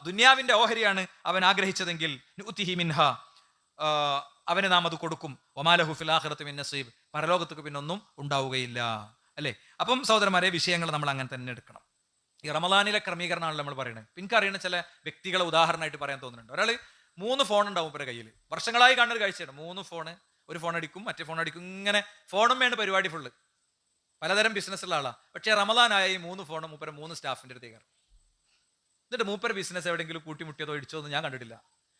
ദുനിയാവിന്റെ ഓഹരിയാണ് അവൻ ആഗ്രഹിച്ചതെങ്കിൽ നുഅ്തിഹി മിൻഹ, അവന് നാം അത് കൊടുക്കും. വമാലഹു ഫിൽ ആഖിറതി മിൻ നസീബ്, പരലോകത്തേക്ക് പിന്നൊന്നും ഉണ്ടാവുകയില്ല. അല്ലേ? അപ്പം സഹോദരന്മാരെ, വിഷയങ്ങൾ നമ്മൾ അങ്ങനെ തന്നെ എടുക്കണം. ഈ റമദാനിലെ ക്രമീകരണമാണല്ലോ നമ്മൾ പറയുന്നത്. പിന്നെ അറിയുന്ന ചില വ്യക്തികളെ ഉദാഹരണമായിട്ട് പറയാൻ തോന്നുന്നുണ്ട്. ഒരാൾ 3 ഫോൺ ഉണ്ടാവും ഇവരുടെ കയ്യിൽ, വർഷങ്ങളായി കാണുന്നൊരു കാഴ്ചയാണ്. 3 ഫോണ്, ഒരു ഫോൺ അടിക്കും, മറ്റേ ഫോൺ അടിക്കും, ഇങ്ങനെ ഫോണും വേണ്ട പരിപാടി ഫുള്ള്. പലതരം ബിസിനസ്സുള്ള ആളാണ്. പക്ഷേ റമദാനായ ഈ 3 ഫോണും മൂപ്പര 3 സ്റ്റാഫിൻ്റെ അടുത്തേക്ക് കയറും. എന്നിട്ട് മൂപ്പര ബിസിനസ് എവിടെയെങ്കിലും കൂട്ടിമുട്ടിയതോ ഇടിച്ചോ എന്ന് ഞാൻ കണ്ടിട്ടില്ല.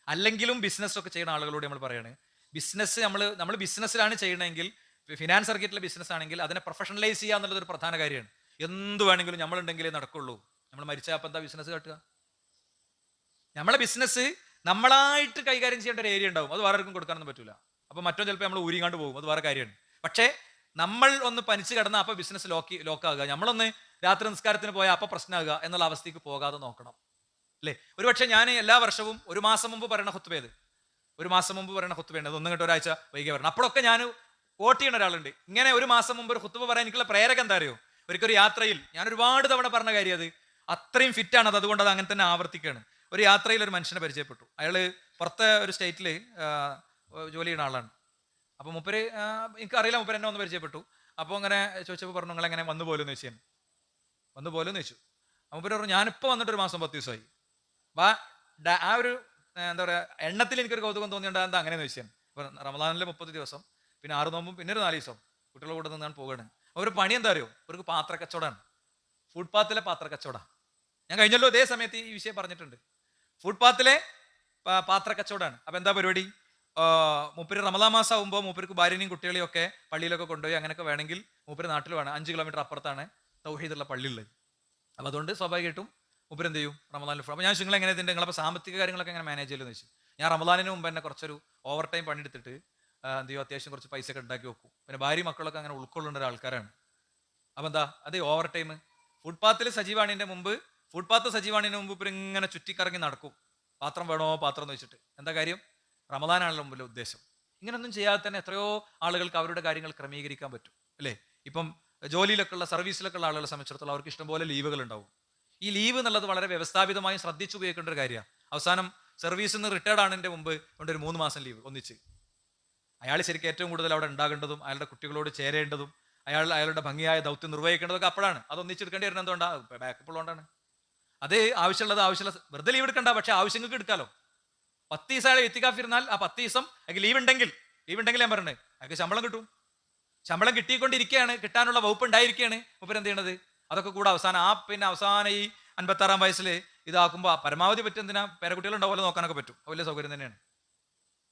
അല്ലെങ്കിലും ബിസിനസ് ഒക്കെ ചെയ്യുന്ന ആളുകളോട് നമ്മൾ പറയാണ്, ബിസിനസ് നമ്മൾ ബിസിനസ്സിലാണ് ചെയ്യണമെങ്കിൽ, ഫിനാൻസ് സർക്കിറ്റിലെ ബിസിനസ് ആണെങ്കിൽ അതിനെ പ്രൊഫഷണലൈസ് ചെയ്യുക എന്നുള്ളത് ഒരു പ്രധാന കാര്യമാണ്. എന്ത് വേണമെങ്കിലും നമ്മളുണ്ടെങ്കിലേ നടക്കുള്ളൂ. നമ്മൾ മരിച്ചാൽ അപ്പം എന്താ ബിസിനസ് കാട്ടുക? നമ്മളെ ബിസിനസ് നമ്മളായിട്ട് കൈകാര്യം ചെയ്യേണ്ട ഒരു ഏരിയ ഉണ്ടാവും. അത് വേറെ ആർക്കും കൊടുക്കാനൊന്നും പറ്റില്ല. അപ്പോൾ മറ്റോ ചിലപ്പോൾ നമ്മൾ ഊരിങ്ങാണ്ട് പോകും, അത് വേറെ കാര്യമാണ്. പക്ഷേ നമ്മൾ ഒന്ന് പനിച്ച് കിടന്നാൽ അപ്പോൾ ബിസിനസ് ലോക്കാകുക, നമ്മളൊന്ന് രാത്രി നിസ്കാരത്തിന് പോയാൽ അപ്പോൾ പ്രശ്നമാകുക എന്നുള്ള അവസ്ഥയ്ക്ക് പോകാതെ നോക്കണം. അല്ലേ? ഒരുപക്ഷെ ഞാൻ എല്ലാ വർഷവും 1 മാസം മുമ്പ് പറയുന്ന ഖുത്ബേത്, 1 മാസം മുമ്പ് പറയുന്ന ഖുത്ബയുണ്ട്, അതൊന്നും കേട്ടോ ഒരാഴ്ച വൈകി വരണം. അപ്പോഴൊക്കെ ഞാൻ വോട്ട് ചെയ്യുന്ന ഒരാളുണ്ട്. ഇങ്ങനെ 1 മാസം മുമ്പ് ഒരു ഖുത്ബ പറയാൻ എനിക്കുള്ള പ്രേരകം എന്താ അറിയോ? ഒരിക്കലും യാത്രയിൽ ഞാൻ ഒരുപാട് തവണ പറഞ്ഞ കാര്യം, അത് അത്രയും ഫിറ്റാണ്, അതുകൊണ്ട് അത് അങ്ങനെ തന്നെ ആവർത്തിക്കുകയാണ്. ഒരു യാത്രയിൽ ഒരു മനുഷ്യനെ പരിചയപ്പെട്ടു. അയാൾ പുറത്തെ ഒരു സ്റ്റേറ്റിൽ ജോലി ചെയ്യുന്ന ആളാണ്. അപ്പോൾ മൂപ്പര്, എനിക്കറിയില്ല, മൂപ്പര് എന്നെ ഒന്ന് പരിചയപ്പെട്ടു. അപ്പോൾ അങ്ങനെ ചോദിച്ചപ്പോൾ പറഞ്ഞു, നിങ്ങൾ എങ്ങനെ വന്നു പോലും എന്ന് ചോദിച്ചു. വന്നു പോലും എന്ന് ചോദിച്ചു. മൂപ്പര് പറഞ്ഞു, ഞാനിപ്പോൾ വന്നിട്ട് 1 മാസം 10 ദിവസമായി. ആ ഒരു എന്താ പറയുക, എണ്ണത്തിൽ എനിക്കൊരു കൗതുകം തോന്നിയുണ്ട്. എന്താ അങ്ങനെയെന്ന് ചോദിച്ചാൽ, ഇപ്പോൾ റമദാനിലെ 30 ദിവസം, പിന്നെ 6 നോമ്പും, പിന്നെ ഒരു 4 ദിവസം കുട്ടികളുടെ കൂടെ നിന്നാണ് പോവുകയാണ്. ഒരു പണി എന്താ അറിയോ? അവർക്ക് പാത്രക്കച്ചവടമാണ്, ഫുട്പാത്തിലെ പാത്രക്കച്ചവടം. ഞാൻ കഴിഞ്ഞല്ലോ ഇതേ സമയത്ത് ഈ വിഷയം പറഞ്ഞിട്ടുണ്ട്. ഫുട്പാത്തിലെ പാത്രക്കച്ചവടമാണ്. അപ്പം എന്താ പരിപാടി? മൂപ്പര് റമദാൻ മാസം ആകുമ്പോൾ മൂപ്പർക്ക് ഭാര്യനെയും കുട്ടികളെയും ഒക്കെ പള്ളിയിലൊക്കെ കൊണ്ടുപോയി അങ്ങനെയൊക്കെ വേണമെങ്കിൽ മൂപ്പര് നാട്ടിൽ വേണം. 5 കിലോമീറ്റർ അപ്പുറത്താണ് തൗഹീദുള്ള പള്ളിയുള്ളത്. അപ്പോൾ അതുകൊണ്ട് സ്വാഭാവികമായിട്ടും മൂപ്പര് എന്ത് ചെയ്യും? റമദാനിൽ. അപ്പോൾ ഞാൻ നിങ്ങൾ എങ്ങനെ ഇതിൻ്റെ നിങ്ങളപ്പോൾ സാമ്പത്തിക കാര്യങ്ങളൊക്കെ എങ്ങനെ മാനേജ് ചെയ്യുമെന്ന് വെച്ചു. ഞാൻ റമദാനിന് മുമ്പ് തന്നെ കുറച്ചൊരു ഓവർ ടൈം പണിയെടുത്തിട്ട് എന്ത് ചെയ്യും, അത്യാവശ്യം കുറച്ച് പൈസ ഒക്കെ ഉണ്ടാക്കി വെക്കും. പിന്നെ ഭാര്യ മക്കളൊക്കെ അങ്ങനെ ഉൾക്കൊള്ളുന്ന ഒരാൾക്കാരാണ്. അപ്പോൾ എന്താ അത് ഓവർ ടൈം ഫുട്പാത്തിൽ സജീവാണിൻ്റെ മുമ്പ്, ഫുട്പാത്ത് സജീവാണിന് മുമ്പ് ഇപ്പം ഇങ്ങനെ ചുറ്റിക്കറങ്ങി നടക്കും, പാത്രം വേണോ പാത്രം എന്ന് വെച്ചിട്ട്. എന്താ കാര്യം? റമദാനാണല്ലോ മുമ്പിലെ ഉദ്ദേശം. ഇങ്ങനൊന്നും ചെയ്യാതെ തന്നെ എത്രയോ ആളുകൾക്ക് അവരുടെ കാര്യങ്ങൾ ക്രമീകരിക്കാൻ പറ്റും. അല്ലേ? ഇപ്പം ജോലിയിലൊക്കെ ഉള്ള, സർവീസിലൊക്കെ ഉള്ള ആളുകളെ സംബന്ധിച്ചിടത്തോളം അവർക്ക് ഇഷ്ടംപോലെ ലീവുകൾ ഉണ്ടാവും. ഈ ലീവ് എന്നുള്ളത് വളരെ വ്യവസ്ഥാപിതമായും ശ്രദ്ധിച്ചു ഉപയോഗിക്കേണ്ട ഒരു കാര്യമാണ്. അവസാനം സർവീസിൽ നിന്ന് റിട്ടയർഡ് ആണിൻ്റെ മുമ്പ് കൊണ്ട് ഒരു 3 മാസം ലീവ് ഒന്നിച്ച്. അയാൾ ശരിക്കും ഏറ്റവും കൂടുതൽ അവിടെ ഉണ്ടാകേണ്ടതും അയാളുടെ കുട്ടികളോട് ചേരേണ്ടതും അയാളുടെ ഭംഗിയായ ദൗത്യം നിർവഹിക്കേണ്ടതൊക്കെ അപ്പോഴാണ്. അത് ഒന്നിച്ചെടുക്കേണ്ടി വരുന്നത് എന്തുകൊണ്ടാണ്? ബാക്കപ്പ് ഉള്ളതുകൊണ്ടാണ്. അത് ആവശ്യമുള്ളത് വെറുതെ ലീവ് എടുക്കണ്ട, പക്ഷെ ആവശ്യങ്ങൾക്ക് എടുക്കാമല്ലോ. 10 ദിവസം അയാൾ എത്തിക്കാഫിരുന്നാൽ ആ 10 ദിവസം അയാൾക്ക് ലീവ് ഉണ്ടെങ്കിൽ ഞാൻ പറഞ്ഞത് അയാൾക്ക് ശമ്പളം കിട്ടും. ശമ്പളം കിട്ടിക്കൊണ്ടിരിക്കുകയാണ്, കിട്ടാനുള്ള വകുപ്പ് ഉണ്ടായിരിക്കുകയാണ്. മൂപ്പർ എന്ത് ചെയ്യണത്? അതൊക്കെ കൂടെ അവസാനം ഈ 56-ാം വയസ്സിൽ ഇതാക്കുമ്പോൾ പരമാവധി പറ്റുന്നതിനാ പേരക്കുട്ടികളുണ്ടാവുമല്ലോ, നോക്കാനൊക്കെ പറ്റും. വലിയ സൗകര്യം തന്നെയാണ്.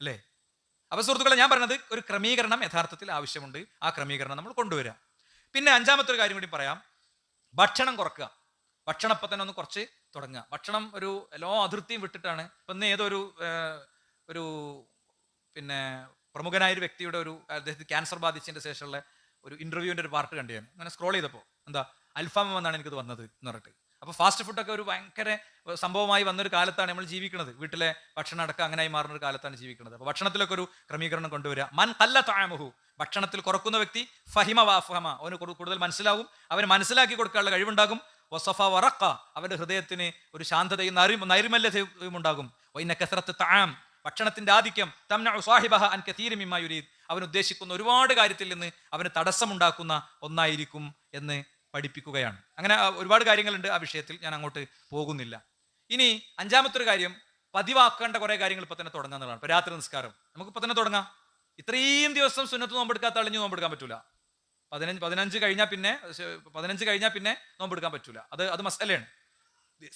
അല്ലേ? അപ്പോൾ സുഹൃത്തുക്കളെ, ഞാൻ പറഞ്ഞത് ഒരു ക്രമീകരണം യഥാർത്ഥത്തിൽ ആവശ്യമുണ്ട്. ആ ക്രമീകരണം നമ്മൾ കൊണ്ടുവരിക. പിന്നെ 5-മത്തെ ഒരു കാര്യം കൂടി പറയാം. ഭക്ഷണം കുറക്കുക. ഭക്ഷണം ഇപ്പം തന്നെ ഒന്ന് കുറച്ച് തുടങ്ങുക. ഭക്ഷണം ഒരു എല്ലാ അതിർത്തിയും വിട്ടിട്ടാണ്. ഇപ്പം ഇന്ന് ഏതൊരു പിന്നെ പ്രമുഖനായൊരു വ്യക്തിയുടെ അദ്ദേഹത്തിന് ക്യാൻസർ ബാധിച്ചതിൻ്റെ ശേഷമുള്ള ഒരു ഇൻ്റർവ്യൂവിൻ്റെ ഒരു പാർട്ട് കണ്ടു. ഞാൻ അങ്ങനെ സ്ക്രോൾ ചെയ്തപ്പോൾ എന്താ അൽഫാം എന്നാണ് എനിക്കത് വന്നത് എന്ന് പറഞ്ഞിട്ട്. അപ്പോൾ ഫാസ്റ്റ് ഫുഡൊക്കെ ഒരു ഭയങ്കര സംഭവമായി വന്നൊരു കാലത്താണ് നമ്മൾ ജീവിക്കുന്നത്. വീട്ടിലെ ഭക്ഷണം അടക്കം അങ്ങനെയായി മാറുന്ന ഒരു കാലത്താണ് ജീവിക്കുന്നത്. അപ്പോൾ ഭക്ഷണത്തിലൊക്കെ ഒരു ക്രമീകരണം കൊണ്ടുവരിക. മൻ ഖല്ല തഅമുഹു, ഭക്ഷണത്തിൽ കുറക്കുന്ന വ്യക്തി ഫഹിമ വഅഫഹമ, അവന് കൂടുതൽ മനസ്സിലാവും, അവന് മനസ്സിലാക്കി കൊടുക്കാനുള്ള കഴിവുണ്ടാകും. വസഫ വറഖ, അവന്റെ ഹൃദയത്തിന് ഒരു ശാന്തതയും നൈർമല്യതയും ഉണ്ടാകും. കസറത്ത് തആം, ഭക്ഷണത്തിന്റെ ആധിക്യം തംനഉ സാഹിബഹ അൻ കസീരി മിമ്മാ യുരീദ്, അവൻ ഉദ്ദേശിക്കുന്ന ഒരുപാട് കാര്യത്തിൽ നിന്ന് അവന് തടസ്സമുണ്ടാക്കുന്ന ഒന്നായിരിക്കും എന്ന് പഠിപ്പിക്കുകയാണ്. അങ്ങനെ ഒരുപാട് കാര്യങ്ങളുണ്ട് ആ വിഷയത്തിൽ, ഞാൻ അങ്ങോട്ട് പോകുന്നില്ല. ഇനി അഞ്ചാമത്തെ ഒരു കാര്യം, പതിവാക്കേണ്ട കുറെ കാര്യങ്ങൾ ഇപ്പൊ തന്നെ തുടങ്ങാന്നുള്ളതാണ്. ഇപ്പൊ രാത്രി നിസ്കാരം നമുക്ക് ഇപ്പൊ തന്നെ തുടങ്ങാം. ഇത്രയും ദിവസം സുന്നത്ത് നോമ്പെടുക്കാത്ത അളിഞ്ഞ് നോമ്പെടുക്കാൻ പറ്റൂല. 15 കഴിഞ്ഞാൽ പിന്നെ നോമ്പെടുക്കാൻ പറ്റൂല. അത് മസലയാണ്.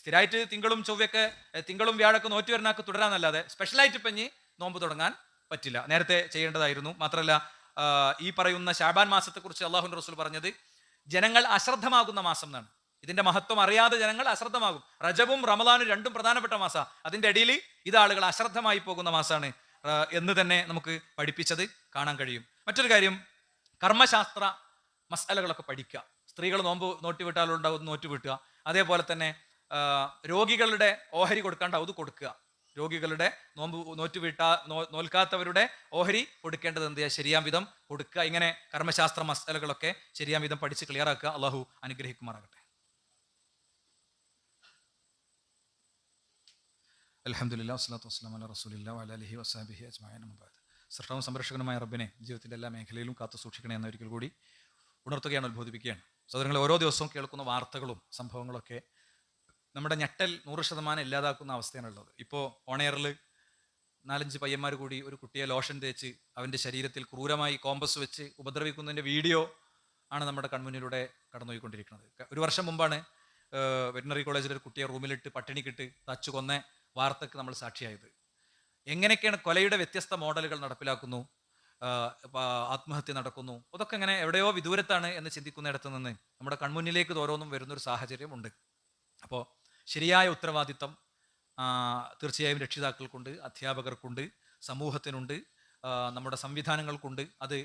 സ്ഥിരമായിട്ട് തിങ്കളും വ്യാഴൊക്കെ നോറ്റ് വരുന്നൊക്കെ തുടരാന്നല്ലാതെ സ്പെഷ്യലായിട്ട് ഇപ്പം ഇനി നോമ്പ് തുടങ്ങാൻ പറ്റില്ല. നേരത്തെ ചെയ്യേണ്ടതായിരുന്നു. മാത്രമല്ല, ഈ പറയുന്ന ശഅബാൻ മാസത്തെക്കുറിച്ച് അല്ലാഹുവിന്റെ റസൂൽ പറഞ്ഞത് ജനങ്ങൾ അശ്രദ്ധമാകുന്ന മാസം എന്നാണ്. ഇതിന്റെ മഹത്വം അറിയാതെ ജനങ്ങൾ അശ്രദ്ധമാകും. റജബും റമദാനും രണ്ടും പ്രധാനപ്പെട്ട മാസമാണ്. അതിന്റെ ഇടയിൽ ഇത് ആളുകൾ അശ്രദ്ധമായി പോകുന്ന മാസമാണ് എന്ന് തന്നെ നമുക്ക് പഠിപ്പിച്ചത് കാണാൻ കഴിയും. മറ്റൊരു കാര്യം, കർമ്മശാസ്ത്ര മസലകളൊക്കെ പഠിക്കുക. സ്ത്രീകൾ നോറ്റ് വിട്ടാലുണ്ടാവും നോറ്റ് വീട്ടുക. അതേപോലെ തന്നെ രോഗികളുടെ ഓഹരി കൊടുക്കാണ്ടാവും, അത് കൊടുക്കുക. രോഗികളുടെ നോൽക്കാത്തവരുടെ ഓഹരി കൊടുക്കേണ്ടത് എന്ത് ചെയ്യുക, ശരിയാം വിധം കൊടുക്കുക. ഇങ്ങനെ കർമ്മശാസ്ത്ര മസലകളൊക്കെ ശരിയാം വിധം പഠിച്ച് ക്ലിയറാക്കുക. അള്ളാഹു അനുഗ്രഹിക്കുമാറാകട്ടെ. അൽഹംദുലില്ലാഹി വസ്സലാത്തു വസ്സലാമു അലാ റസൂലില്ലാഹി വഅലാ ആലിഹി വസഹ്ബിഹി അജ്മഈൻ. അമ്മാ ബഅദ്. സൃഷ്ടാവും സംരക്ഷകനുമായ റബ്ബിനെ ജീവിതത്തിന്റെ എല്ലാ മേഖലയിലും കാത്തു സൂക്ഷിക്കണേ എന്ന ഒരിക്കൽ കൂടി ഉണർത്തുകയാണ്, ഉത്ബോധിപ്പിക്കുകയാണ്. സഹോദരങ്ങളെ, ഓരോ ദിവസവും കേൾക്കുന്ന വാർത്തകളും സംഭവങ്ങളൊക്കെ നമ്മുടെ ഞെട്ടൽ 100% ഇല്ലാതാക്കുന്ന അവസ്ഥയാണുള്ളത്. ഇപ്പോൾ ഓണെയറിൽ 4-5 പയ്യന്മാർ കൂടി ഒരു കുട്ടിയെ ലോഷൻ തേച്ച് അവൻ്റെ ശരീരത്തിൽ ക്രൂരമായി കോമ്പസ് വെച്ച് ഉപദ്രവിക്കുന്നതിൻ്റെ വീഡിയോ ആണ് നമ്മുടെ കൺമുന്നിലൂടെ കടന്നുപോയിക്കൊണ്ടിരിക്കുന്നത്. ഒരു വർഷം മുമ്പാണ് വെറ്റിനറി കോളേജിൽ ഒരു കുട്ടിയെ റൂമിലിട്ട് പട്ടിണിക്കിട്ട് തച്ചു കൊന്ന വാർത്തക്ക് നമ്മൾ സാക്ഷിയായത്. എങ്ങനെയൊക്കെയാണ് കൊലയുടെ വ്യത്യസ്ത മോഡലുകൾ നടപ്പിലാക്കുന്നു, ആത്മഹത്യ നടക്കുന്നു, അതൊക്കെ ഇങ്ങനെ എവിടെയോ വിദൂരത്താണ് എന്ന് ചിന്തിക്കുന്നിടത്ത് നിന്ന് നമ്മുടെ കൺമുന്നിലേക്ക് ഓരോന്നും വരുന്നൊരു സാഹചര്യം ഉണ്ട്. അപ്പോൾ ശരിയായ ഉത്തരവാദിത്തം തീർച്ചയായും രക്ഷിതാക്കൾക്കുണ്ട്, അധ്യാപകർക്കുണ്ട്, സമൂഹത്തിനുണ്ട്, നമ്മുടെ സംവിധാനങ്ങൾക്കുണ്ട്. അത്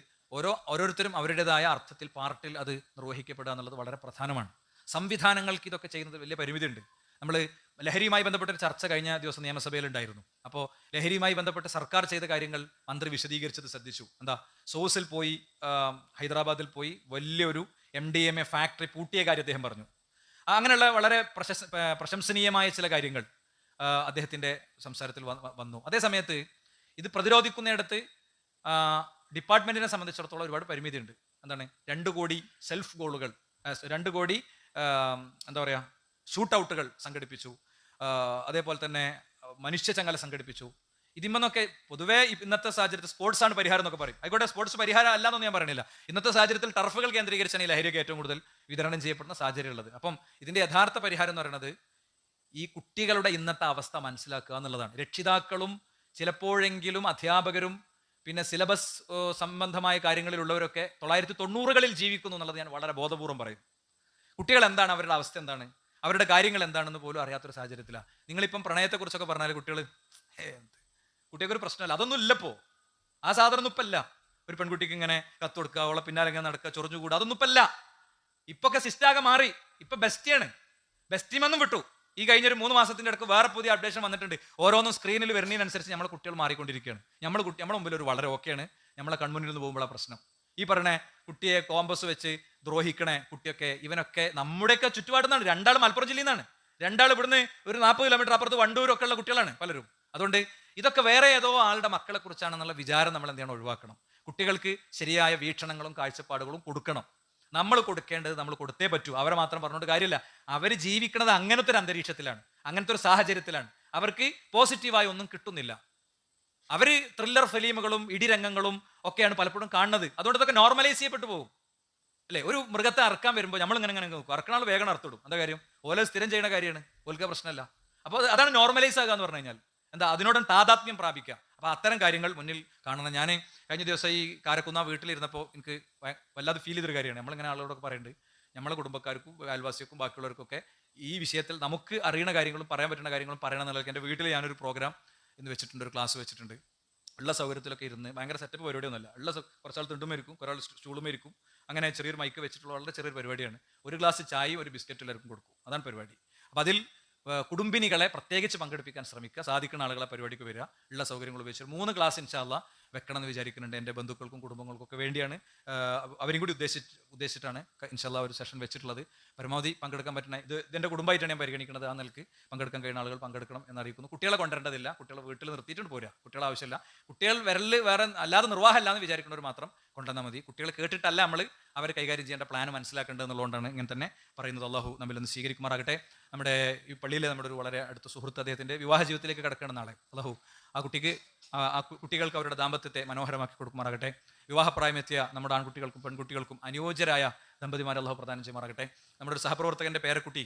ഓരോരുത്തരും അവരുടേതായ അർത്ഥത്തിൽ പാർട്ടിൽ അത് നിർവഹിക്കപ്പെടുക എന്നുള്ളത് വളരെ പ്രധാനമാണ്. സംവിധാനങ്ങൾക്ക് ഇതൊക്കെ ചെയ്യുന്നത് വലിയ പരിമിതിയുണ്ട്. നമ്മൾ ലഹരിയുമായി ബന്ധപ്പെട്ടൊരു ചർച്ച കഴിഞ്ഞ ദിവസം നിയമസഭയിലുണ്ടായിരുന്നു. അപ്പോൾ ലഹരിയുമായി ബന്ധപ്പെട്ട് സർക്കാർ ചെയ്ത കാര്യങ്ങൾ മന്ത്രി വിശദീകരിച്ചത് ശ്രദ്ധിച്ചു. എന്താ, സോഴ്സിൽ പോയി ഹൈദരാബാദിൽ പോയി വലിയൊരു MDMA ഫാക്ടറി പൂട്ടിയ കാര്യം അദ്ദേഹം പറഞ്ഞു. അങ്ങനെയുള്ള വളരെ പ്രശംസനീയമായ ചില കാര്യങ്ങൾ അദ്ദേഹത്തിൻ്റെ സംസാരത്തിൽ വന്നു. അതേസമയത്ത് ഇത് പ്രതിരോധിക്കുന്നിടത്ത് ഡിപ്പാർട്ട്മെന്റിനെ സംബന്ധിച്ചിടത്തോളം ഒരുപാട് പരിമിതിയുണ്ട്. എന്താണ്, 2 കോടി സെൽഫ് ഗോളുകൾ, 2 കോടി എന്താ പറയുക ഷൂട്ടൗട്ടുകൾ സംഘടിപ്പിച്ചു. അതേപോലെ തന്നെ മനുഷ്യചങ്ങല സംഘടിപ്പിച്ചു. ഇതിമെന്നൊക്കെ പൊതുവേ ഇന്നത്തെ സാഹചര്യത്തിൽ സ്പോർട്സ് ആണ് പരിഹാരം എന്നൊക്കെ പറയും. ആയിക്കോട്ടെ, സ്പോർട്സ് പരിഹാരം അല്ലാന്നൊന്നും ഞാൻ പറയണില്ല. ഇന്നത്തെ സാഹചര്യത്തിൽ ടർഫുകൾ കേന്ദ്രീകരിച്ചാണ് ഈ ലഹരിയൊക്കെ ഏറ്റവും കൂടുതൽ വിതരണം ചെയ്യപ്പെടുന്ന സാഹചര്യം ഉള്ളത്. അപ്പം ഇതിന്റെ യഥാർത്ഥ പരിഹാരം എന്ന് പറയുന്നത് ഈ കുട്ടികളുടെ ഇന്നത്തെ അവസ്ഥ മനസ്സിലാക്കുക എന്നുള്ളതാണ്. രക്ഷിതാക്കളും ചിലപ്പോഴെങ്കിലും അധ്യാപകരും പിന്നെ സിലബസ് സംബന്ധമായ കാര്യങ്ങളിലുള്ളവരൊക്കെ 1990കളിൽ ജീവിക്കുന്നു എന്നുള്ളത് ഞാൻ വളരെ ബോധപൂർവം പറയും. കുട്ടികൾ എന്താണ്, അവരുടെ അവസ്ഥ എന്താണ്, അവരുടെ കാര്യങ്ങൾ എന്താണെന്ന് പോലും അറിയാത്തൊരു സാഹചര്യത്തിലാണ്. നിങ്ങളിപ്പം പ്രണയത്തെക്കുറിച്ചൊക്കെ പറഞ്ഞാൽ കുട്ടികൾക്ക് ഒരു പ്രശ്നമല്ല, അതൊന്നും ഇല്ലപ്പോ. ആ സാധനം ഇപ്പം ഇല്ല. ഒരു പെൺകുട്ടിക്ക് ഇങ്ങനെ കത്ത് കൊടുക്കുക, അവളെ പിന്നാലെ ഇങ്ങനെ നടക്കുക, ചൊറിഞ്ഞുകൂടുക, അതൊന്നും ഇപ്പം ഇല്ല. ഇപ്പൊക്കെ സിസ്റ്റാകെ മാറി. ഇപ്പൊ ബെസ്റ്റിയാണ്. ബെസ്റ്റിമെന്നും വിട്ടു. ഈ കഴിഞ്ഞൊരു 3 മാസത്തിന്റെ ഇടയ്ക്ക് വേറെ പുതിയ അപ്ഡേഷൻ വന്നിട്ടുണ്ട്. ഓരോന്നും സ്ക്രീനിൽ വരുന്നതിനനുസരിച്ച് നമ്മളെ കുട്ടികൾ മാറിക്കൊണ്ടിരിക്കുകയാണ്. നമ്മുടെ മുമ്പിൽ ഒരു വളരെ ഓക്കെയാണ്, നമ്മളെ കൺമുന്നിൽ നിന്ന് പോകുമ്പോഴാണ് പ്രശ്നം. ഈ പറഞ്ഞ കുട്ടിയെ കോമ്പസ് വെച്ച് ദ്രോഹിക്കണേ കുട്ടിയൊക്കെ, ഇവനൊക്കെ നമ്മുടെയൊക്കെ ചുറ്റുപാടുന്നാണ്. 2 മലപ്പുറം ജില്ലയിൽ നിന്നാണ്, 2 ഇവിടുന്ന് ഒരു 40 കിലോമീറ്റർ അപ്പുറത്ത് വണ്ടൂരൊക്കെ ഉള്ള കുട്ടികളാണ് പലരും. അതുകൊണ്ട് ഇതൊക്കെ വേറെ ഏതോ ആളുടെ മക്കളെ കുറിച്ചാണെന്നുള്ള വിചാരം നമ്മൾ എന്ത് ചെയ്യണം, ഒഴിവാക്കണം. കുട്ടികൾക്ക് ശരിയായ വീക്ഷണങ്ങളും കാഴ്ചപ്പാടുകളും കൊടുക്കണം. നമ്മൾ കൊടുക്കേണ്ടത് നമ്മൾ കൊടുത്തേ പറ്റൂ. അവരെ മാത്രം പറഞ്ഞുകൊണ്ട് കാര്യമില്ല. അവർ ജീവിക്കുന്നത് അങ്ങനത്തെ ഒരു അന്തരീക്ഷത്തിലാണ്, അങ്ങനത്തെ ഒരു സാഹചര്യത്തിലാണ്. അവർക്ക് പോസിറ്റീവായി ഒന്നും കിട്ടുന്നില്ല. അവർ ത്രില്ലർ ഫിലിമുകളും ഇടിരംഗങ്ങളും ഒക്കെയാണ് പലപ്പോഴും കാണുന്നത്. അതുകൊണ്ട് ഇതൊക്കെ നോർമലൈസ് ചെയ്യപ്പെട്ടു പോകും അല്ലേ. ഒരു മൃഗത്തെ അറക്കാൻ വരുമ്പോൾ നമ്മൾ ഇങ്ങനെ നോക്കും, അറക്കണാൾ വേഗം അറുത്തിടും. എന്താ കാര്യം, ഓല സ്ഥിരം ചെയ്യുന്ന കാര്യമാണ്, ഓൽക്ക് പ്രശ്നമല്ല. അപ്പോൾ അതാണ് നോർമലൈസ് ആകുക എന്ന് പറഞ്ഞു കഴിഞ്ഞാൽ. എന്താ, അതിനോട് താതാത്മ്യം പ്രാപിക്കുക. അപ്പോൾ അത്തരം കാര്യങ്ങൾ മുന്നിൽ കാണണം. ഞാൻ കഴിഞ്ഞ ദിവസം ഈ കാരക്കുന്ന വീട്ടിലിരുന്നപ്പോൾ എനിക്ക് വല്ലാതെ ഫീൽ ചെയ്തൊരു കാര്യമാണ്. നമ്മളിങ്ങനെ ആളുകളൊക്കെ പറയുന്നുണ്ട്, നമ്മളെ കുടുംബക്കാർക്കും അയൽവാസികൾക്കും ബാക്കിയുള്ളവർക്കൊക്കെ ഈ വിഷയത്തിൽ നമുക്ക് അറിയുന്ന കാര്യങ്ങളും പറയാൻ പറ്റുന്ന കാര്യങ്ങളും പറയണം എന്നുള്ളത്. എൻ്റെ വീട്ടിൽ ഞാനൊരു പ്രോഗ്രാം ഇന്ന് വെച്ചിട്ടുണ്ട്, ഒരു ക്ലാസ് വെച്ചിട്ടുണ്ട്. ഉള്ള സൗകര്യത്തിലൊക്കെ ഇരുന്ന്, ഭയങ്കര സെറ്റപ്പ് പരിപാടിയൊന്നുമല്ല. കുറച്ചാൾ തിണ്ടുമേരിക്കും, കുറേ സ്റ്റൂളുമേരിക്കും, അങ്ങനെ ചെറിയൊരു മൈക്ക് വെച്ചിട്ടുള്ള വളരെ ചെറിയൊരു പരിപാടിയാണ്. ഒരു ഗ്ലാസ് ചായയും ഒരു ബിസ്ക്കറ്റ് എല്ലാവർക്കും കൊടുക്കും, അതാണ് പരിപാടി. അപ്പം അതിൽ കുടുംബിനികളെ പ്രത്യേകിച്ച് പങ്കെടുപ്പിക്കാൻ ശ്രമിക്കുക. സാധിക്കുന്ന ആളുകളെ പരിപാടിക്ക് വരിക. ഉള്ള സൗകര്യങ്ങൾ ഉപയോഗിച്ച് 3 ക്ലാസ് ഇൻഷാ അല്ലാഹ് വെക്കണം എന്ന് വിചാരിക്കുന്നുണ്ട്. എൻ്റെ ബന്ധുക്കൾക്കും കുടുംബങ്ങൾക്കും ഒക്കെ വേണ്ടിയാണ്. അവരും കൂടി ഉദ്ദേശിച്ചിട്ടാണ് ഇൻഷാ അല്ലാഹ് ഒരു സെഷൻ വെച്ചിട്ടുള്ളത്. പരമാവധി പങ്കെടുക്കാൻ പറ്റുന്ന ഇതെൻ്റെ കുടുംബമായിട്ടാണ് ഞാൻ പരിഗണിക്കുന്നത്. ആ നിലക്ക് പങ്കെടുക്കാൻ കഴിയുന്ന ആളുകൾ പങ്കെടുക്കണം എന്നറിയിക്കുന്നു. കുട്ടികളെ കൊണ്ടുവരേണ്ടതില്ല, കുട്ടികളെ വീട്ടിൽ നിർത്തിയിട്ടുണ്ട് പോരാ, കുട്ടികളെ ആവശ്യമില്ല. കുട്ടികൾ വേറെ അല്ലാതെ നിർവാഹമല്ല എന്ന് വിചാരിക്കുന്നവർ മാത്രം കൊണ്ടുവന്നാൽ മതി. കുട്ടികൾ കേട്ടിട്ടല്ല നമ്മൾ അവർ കൈകാര്യം ചെയ്യേണ്ട പ്ലാൻ മനസ്സിലാക്കേണ്ടത് എന്നുള്ളതുകൊണ്ടാണ് ഇങ്ങനെ തന്നെ പറയുന്നത്. അള്ളാഹു നമ്മിൽ നിന്ന് സ്വീകരിക്കുമാറാകട്ടെ. നമ്മുടെ ഈ പള്ളിയിലെ നമ്മുടെ ഒരു വളരെ അടുത്ത സുഹൃത്ത് അദ്ദേഹത്തിൻ്റെ വിവാഹ ജീവിതത്തിലേക്ക് കിടക്കുന്ന നാളെ അള്ളാഹു ആ കുട്ടികൾക്ക് അവരുടെ ദാമ്പത്യത്തെ മനോഹരമാക്കി കൊടുക്കുമാറാകട്ടെ. വിവാഹപ്രായമെത്തിയ നമ്മുടെ ആൺകുട്ടികൾക്കും പെൺകുട്ടികൾക്കും അനുയോജ്യരായ ദമ്പതിമാരെ അള്ളാഹു പ്രദാനം ചെയ്യുമാറാകട്ടെ. നമ്മുടെ ഒരു സഹപ്രവർത്തകൻ്റെ പേരക്കുട്ടി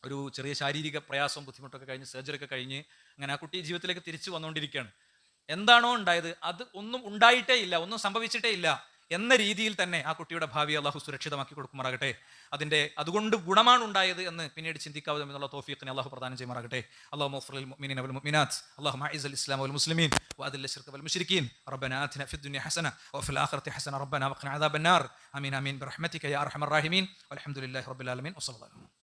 ഒരു ചെറിയ ശാരീരിക പ്രയാസവും ബുദ്ധിമുട്ടൊക്കെ കഴിഞ്ഞ് സർജറി ഒക്കെ കഴിഞ്ഞ് അങ്ങനെ ആ കുട്ടി ജീവിതത്തിലേക്ക് തിരിച്ചു വന്നുകൊണ്ടിരിക്കുകയാണ്. എന്താണോ ഉണ്ടായത് അത് ഒന്നും ഉണ്ടായിട്ടേ ഇല്ല, ഒന്നും സംഭവിച്ചിട്ടേ ഇല്ല എന്ന രീതിയിൽ തന്നെ ആ കുട്ടിയുടെ ഭാവി അള്ളാഹു സുരക്ഷിതമാക്കി കൊടുക്കുമാറാകട്ടെ. അതുകൊണ്ട് ഗുണമാണ് ഉണ്ടായത് എന്ന് പിന്നീട് ചിന്തിക്കാവുന്ന എന്നുള്ള തൗഫീഖിനെ അള്ളാഹു പ്രദാനം ചെയ്യുമാറാകട്ടെ. അല്ലാഹു മഗ്ഫിർ ലിൽ മുഅ്മിനീന വൽ മുഅ്മിനാത്ത് അല്ലാഹുമ്മ അഇസ്ൽ ഇസ്ലാമ വൽ മുസ്ലിമീൻ വഅദിൽ അശ്ശിർക വൽ മുശ്രിക്കീൻ റബ്ബനാ ആതിനാ ഫിദ് ദുനിയ ഹസന വഫിൽ ആഖിറതി ഹസന റബ്ബനാ വഖിനാ അദാബന്നാർ ആമീൻ ആമീൻ ബിറഹ്മതിക യാ അർഹമർ റഹീമീൻ വൽഹംദുലില്ലാഹി റബ്ബിൽ ആലമീൻ വസല്ലല്ലാഹു